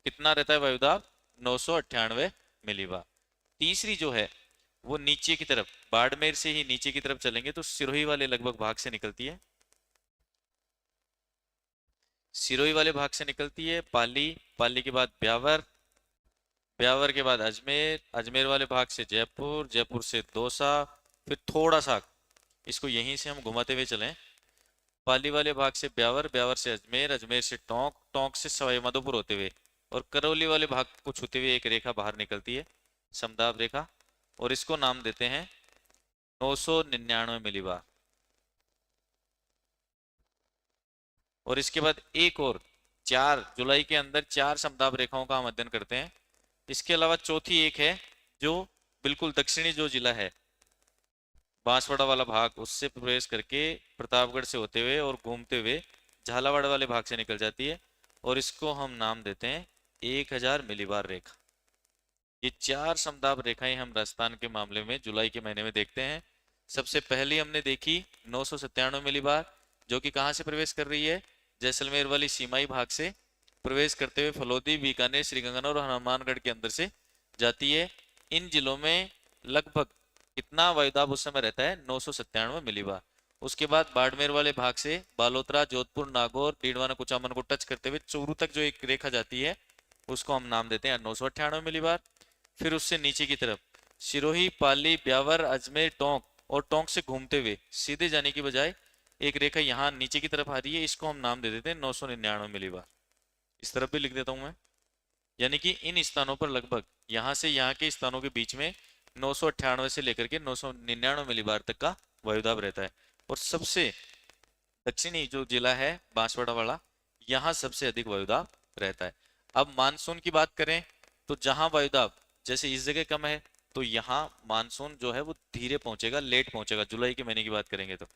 कितना रहता है वायुदाब? 998 मिलीबार। तीसरी जो है वो नीचे की तरफ, बाड़मेर से ही नीचे की तरफ चलेंगे तो सिरोही वाले लगभग भाग से निकलती है, सिरोही वाले भाग से निकलती है, पाली, पाली के बाद ब्यावर, ब्यावर के बाद अजमेर, अजमेर वाले भाग से जयपुर, जयपुर से दौसा, फिर थोड़ा सा इसको यहीं से हम घुमाते हुए चलें, पाली वाले भाग से ब्यावर, ब्यावर से अजमेर, अजमेर से टोंक, टोंक से सवाई माधोपुर होते हुए और करौली वाले भाग को छूते हुए एक रेखा बाहर निकलती है, समदाब रेखा, और इसको नाम देते हैं 999 मिलीबार। और इसके बाद एक और 4 जुलाई के अंदर 4 समदाब रेखाओं का हम अध्ययन करते हैं। इसके अलावा चौथी एक है जो बिल्कुल दक्षिणी जो जिला है बांसवाड़ा वाला भाग, उससे प्रवेश करके प्रतापगढ़ से होते हुए और घूमते हुए झालावाड़ वाले भाग से निकल जाती है और इसको हम नाम देते हैं 1000 मिलीबार रेखा। ये 4 समदाब रेखाएं हम राजस्थान के मामले में जुलाई के महीने में देखते हैं। सबसे पहली हमने देखी 997 मिलीबार, जो कि कहाँ से प्रवेश कर रही है? जैसलमेर वाली सीमाई भाग से प्रवेश करते हुए फलोदी, बीकानेर, श्रीगंगानगर और हनुमानगढ़ के अंदर से जाती है। इन जिलों में लगभग कितना वायुदाब उस समय रहता है? 997 मिलीबार। उसके बाद बाड़मेर वाले भाग से बालोतरा, जोधपुर, नागौर, डीडवाना, कुचामन को टच करते हुए चूरू तक जो एक रेखा जाती है उसको हम नाम देते हैं 998 मिलीबार। फिर उससे नीचे की तरफ सिरोही, पाली, ब्यावर, अजमेर, टोंक और टोंक से घूमते हुए सीधे जाने की बजाय एक रेखा यहाँ नीचे की तरफ आ रही है, इसको हम नाम दे देते हैं 999 मिलीबार। इस तरफ भी लिख देता हूं मैं, यानी कि इन स्थानों पर लगभग यहाँ से यहाँ के स्थानों के बीच में 998 से लेकर के 999 मिलीबार तक का वायुदाब रहता है। और सबसे दक्षिणी जो जिला है बांसवाड़ा वाला, यहाँ सबसे अधिक वायुदाब रहता है। अब मानसून की बात करें तो जहां वायुदाब जैसे इस जगह कम है तो यहाँ मानसून जो है वो धीरे पहुंचेगा, लेट पहुंचेगा। जुलाई के महीने की बात करेंगे तो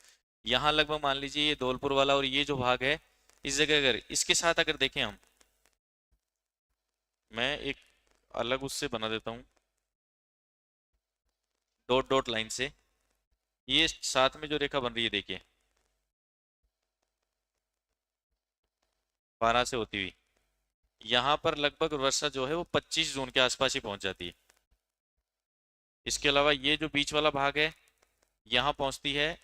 यहाँ लगभग मान लीजिए ये धौलपुर वाला और ये जो भाग है इस जगह, अगर इसके साथ अगर देखें हम, मैं एक अलग उससे बना देता हूँ डॉट डॉट लाइन से, ये साथ में जो रेखा बन रही है देखिए 12 से होती हुई, यहाँ पर लगभग वर्षा जो है वो 25 जून के आसपास ही पहुंच जाती है। इसके अलावा ये जो बीच वाला भाग है यहाँ पहुंचती है,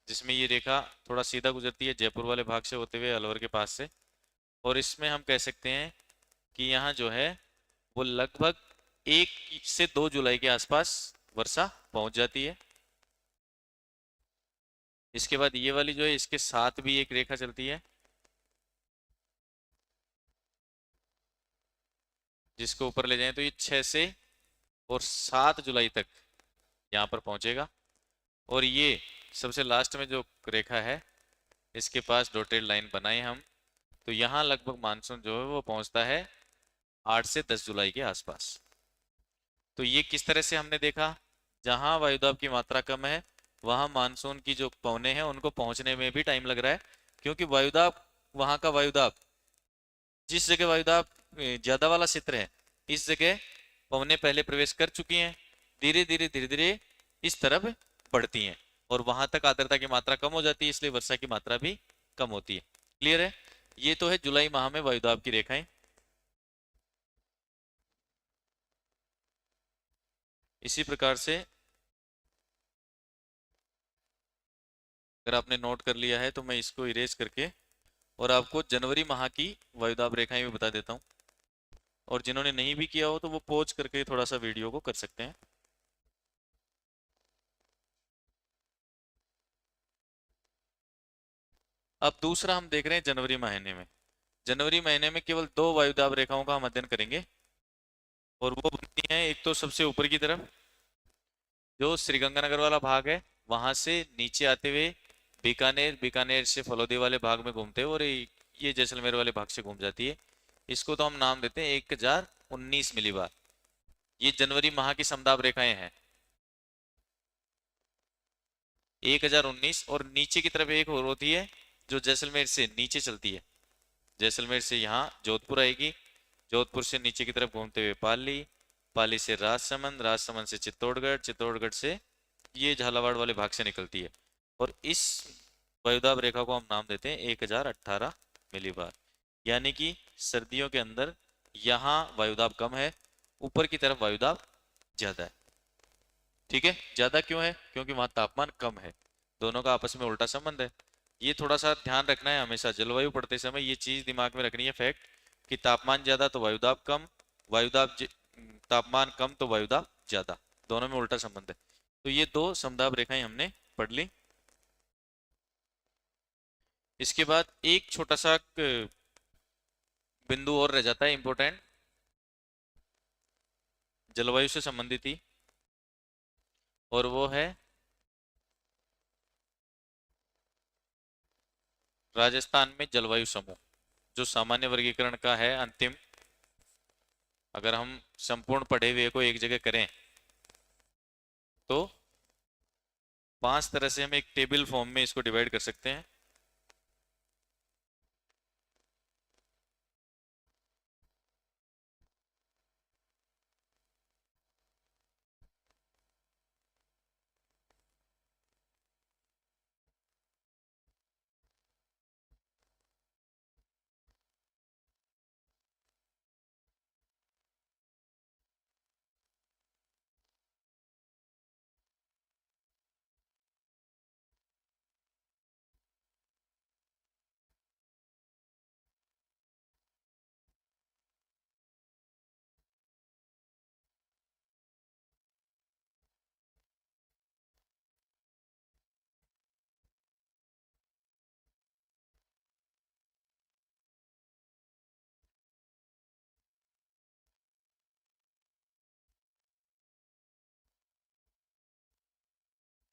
जिसमें ये रेखा थोड़ा सीधा गुजरती है जयपुर वाले भाग से होते हुए अलवर के पास से, और इसमें हम कह सकते हैं कि यहाँ जो है वो लगभग 1 से 2 जुलाई के आसपास वर्षा पहुंच जाती है। इसके बाद ये वाली जो है इसके साथ भी एक रेखा चलती है, जिसको ऊपर ले जाएं तो ये 6 से और 7 जुलाई तक यहाँ पर पहुंचेगा। और ये सबसे लास्ट में जो रेखा है इसके पास डॉटेड लाइन बनाए हम, तो यहाँ लगभग मानसून जो है वो पहुंचता है 8 से 10 जुलाई के आसपास। तो ये किस तरह से हमने देखा, जहां वायुदाब की मात्रा कम है वहां मानसून की जो पवने हैं उनको पहुंचने में भी टाइम लग रहा है, क्योंकि वायुदाब, वहां का वायुदाब, जिस जगह वायुदाब ज्यादा वाला क्षेत्र है इस जगह पवने पहले प्रवेश कर चुकी हैं, धीरे धीरे धीरे धीरे इस तरफ बढ़ती हैं और वहां तक आर्द्रता की मात्रा कम हो जाती है, इसलिए वर्षा की मात्रा भी कम होती है। क्लियर है? ये तो है जुलाई माह में वायुदाब की रेखाएं। इसी प्रकार से अगर आपने नोट कर लिया है तो मैं इसको इरेज करके और आपको जनवरी माह की वायुदाब रेखाएं भी बता देता हूँ। और जिन्होंने नहीं भी किया हो तो वो पॉज करके थोड़ा सा वीडियो को कर सकते हैं। अब दूसरा हम देख रहे हैं जनवरी महीने में। जनवरी महीने में केवल दो वायुदाब रेखाओं का हम अध्ययन करेंगे और वो बनती हैं, एक तो सबसे ऊपर की तरफ जो श्रीगंगानगर वाला भाग है, वहां से नीचे आते हुए बीकानेर, बीकानेर से फलोदी वाले भाग में घूमते हुए और ये जैसलमेर वाले भाग से घूम जाती है। इसको तो हम नाम देते हैं 1019 मिलीबार। ये जनवरी माह की समदाब रेखाएं हैं 1019। और नीचे की तरफ एक और होती है जो जैसलमेर से नीचे चलती है। जैसलमेर से यहाँ जोधपुर आएगी, जोधपुर से नीचे की तरफ घूमते हुए पाली, पाली से राजसमंद, राजसमंद से चित्तौड़गढ़, चित्तौड़गढ़ से ये झालावाड़ वाले भाग से निकलती है। और इस वायुदाब रेखा को हम नाम देते हैं 1018 मिलीबार। यानी कि सर्दियों के अंदर यहाँ वायुदाब कम है, ऊपर की तरफ वायुदाब ज्यादा है। ठीक है, ज्यादा क्यों है? क्योंकि वहां तापमान कम है। दोनों का आपस में उल्टा संबंध है। ये थोड़ा सा ध्यान रखना है हमेशा जलवायु पढ़ते समय, ये चीज दिमाग में रखनी है फैक्ट, कि तापमान ज्यादा तो वायुदाब कम, वायुदाब तापमान कम तो वायुदाब ज्यादा, दोनों में उल्टा संबंध है। तो ये दो समदाब रेखाएं हमने पढ़ ली। इसके बाद एक छोटा सा बिंदु और रह जाता है इंपॉर्टेंट, जलवायु से संबंधित ही, और वो है राजस्थान में जलवायु समूह, जो सामान्य वर्गीकरण का है अंतिम। अगर हम संपूर्ण पढ़े हुए को एक जगह करें तो 5 तरह से हम एक टेबल फॉर्म में इसको डिवाइड कर सकते हैं।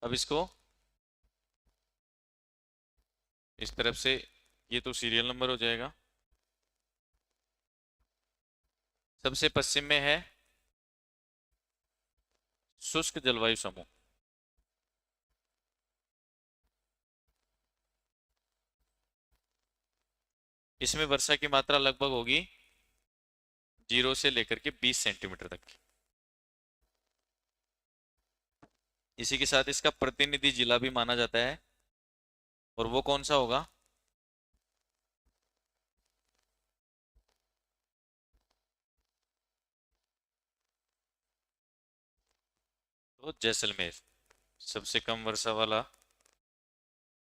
अब इसको इस तरफ से, ये तो सीरियल नंबर हो जाएगा। सबसे पश्चिम में है शुष्क जलवायु समूह। इसमें वर्षा की मात्रा लगभग होगी 0 से लेकर के 20 सेंटीमीटर तक की। इसी के साथ इसका प्रतिनिधि जिला भी माना जाता है, और वो कौन सा होगा? तो जैसलमेर सबसे कम वर्षा वाला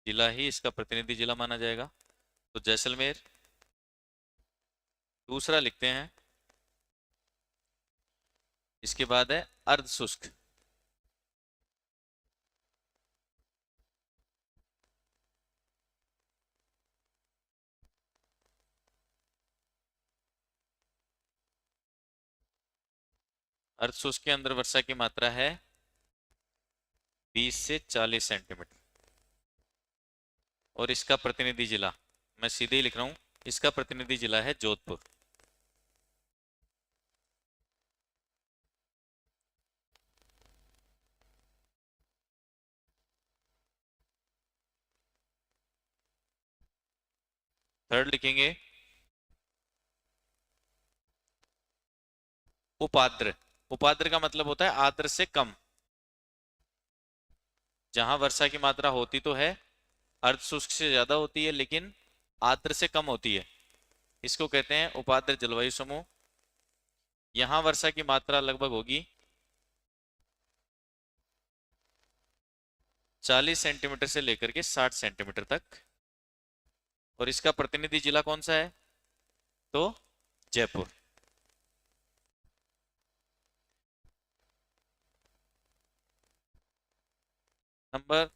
जिला ही इसका प्रतिनिधि जिला माना जाएगा। तो जैसलमेर। दूसरा लिखते हैं, इसके बाद है अर्ध शुष्क। अर्ध शुष्क के अंदर वर्षा की मात्रा है 20 से 40 सेंटीमीटर। और इसका प्रतिनिधि जिला मैं सीधे ही लिख रहा हूं, इसका प्रतिनिधि जिला है जोधपुर। थर्ड लिखेंगे उपाद्र। उपाद्र का मतलब होता है आद्र से कम। जहां वर्षा की मात्रा होती तो है, अर्ध शुष्क से ज्यादा होती है, लेकिन आर्द्र से कम होती है, इसको कहते हैं उपाद्र जलवायु समूह। यहां वर्षा की मात्रा लगभग होगी 40 सेंटीमीटर से लेकर के 60 सेंटीमीटर तक। और इसका प्रतिनिधि जिला कौन सा है? तो जयपुर। नंबर,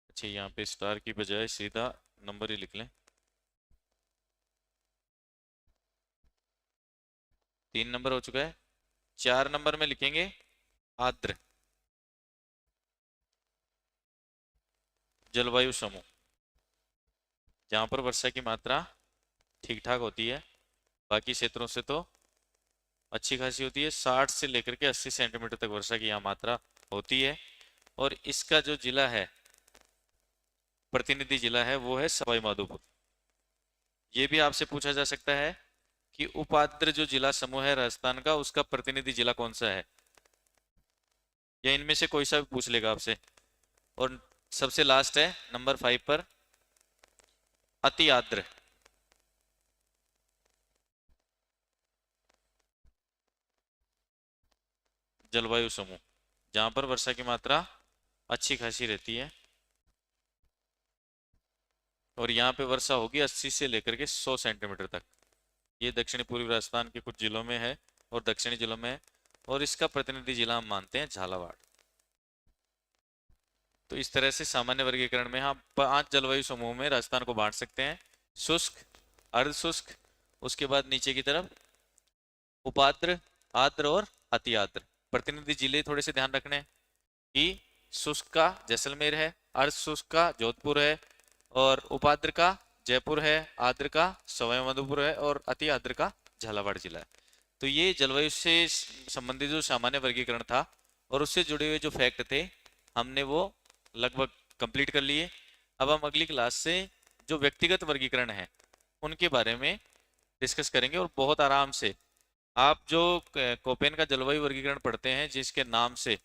अच्छा यहाँ पे स्टार की बजाय सीधा नंबर ही लिख लें। 3 नंबर हो चुका है। 4 नंबर में लिखेंगे आर्द्र जलवायु समूह, जहां पर वर्षा की मात्रा ठीक ठाक होती है, बाकी क्षेत्रों से तो अच्छी खासी होती है। 60 से लेकर के 80 सेंटीमीटर तक वर्षा की यहाँ मात्रा होती है। और इसका जो जिला है, प्रतिनिधि जिला है, वो है सवाई माधोपुर। ये भी आपसे पूछा जा सकता है कि उपाद्र जो जिला समूह है राजस्थान का, उसका प्रतिनिधि जिला कौन सा है, या इनमें से कोई सा भी पूछ लेगा आपसे। और सबसे लास्ट है नंबर 5 पर अति आर्द्र जलवायु समूह, जहां पर वर्षा की मात्रा अच्छी खासी रहती है। और यहाँ पे वर्षा होगी 80 से लेकर के 100 सेंटीमीटर तक। ये दक्षिणी पूर्वी राजस्थान के कुछ जिलों में है और दक्षिणी जिलों में है। और इसका प्रतिनिधि जिला हम मानते हैं झालावाड़। तो इस तरह से सामान्य वर्गीकरण में हम 5 जलवायु समूह में राजस्थान को बांट सकते हैं। शुष्क, अर्ध शुष्क, उसके बाद नीचे की तरफ उपाद्र, आर्द्र और अति आर्द्र। प्रतिनिधि जिले थोड़े से ध्यान रखने कि शुष्क का जैसलमेर है, अर्ध शुष्क का जोधपुर है, और उपाद्र का जयपुर है, आर्द्र का सवाई माधोपुर है, और अति आर्द्र का झालावाड़ जिला है। तो ये जलवायु से संबंधित जो सामान्य वर्गीकरण था और उससे जुड़े हुए जो फैक्ट थे, हमने वो लगभग कंप्लीट कर लिए। अब हम अगली क्लास से जो व्यक्तिगत वर्गीकरण है उनके बारे में डिस्कस करेंगे। और बहुत आराम से आप जो कोपेन का जलवायु वर्गीकरण पढ़ते हैं, जिसके नाम से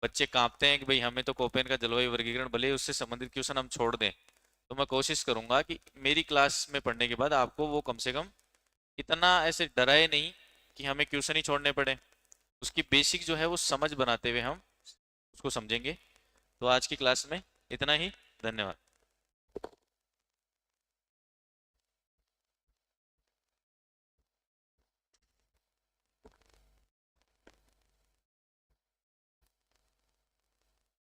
बच्चे कांपते हैं कि भाई हमें तो कोपेन का जलवायु वर्गीकरण, भले ही उससे संबंधित क्वेश्चन हम छोड़ दें, तो मैं कोशिश करूंगा कि मेरी क्लास में पढ़ने के बाद आपको वो कम से कम इतना ऐसे डराए नहीं कि हमें क्वेश्चन ही छोड़ने पड़े। उसकी बेसिक जो है वो समझ बनाते हुए हम उसको समझेंगे। तो आज की क्लास में इतना ही। धन्यवाद।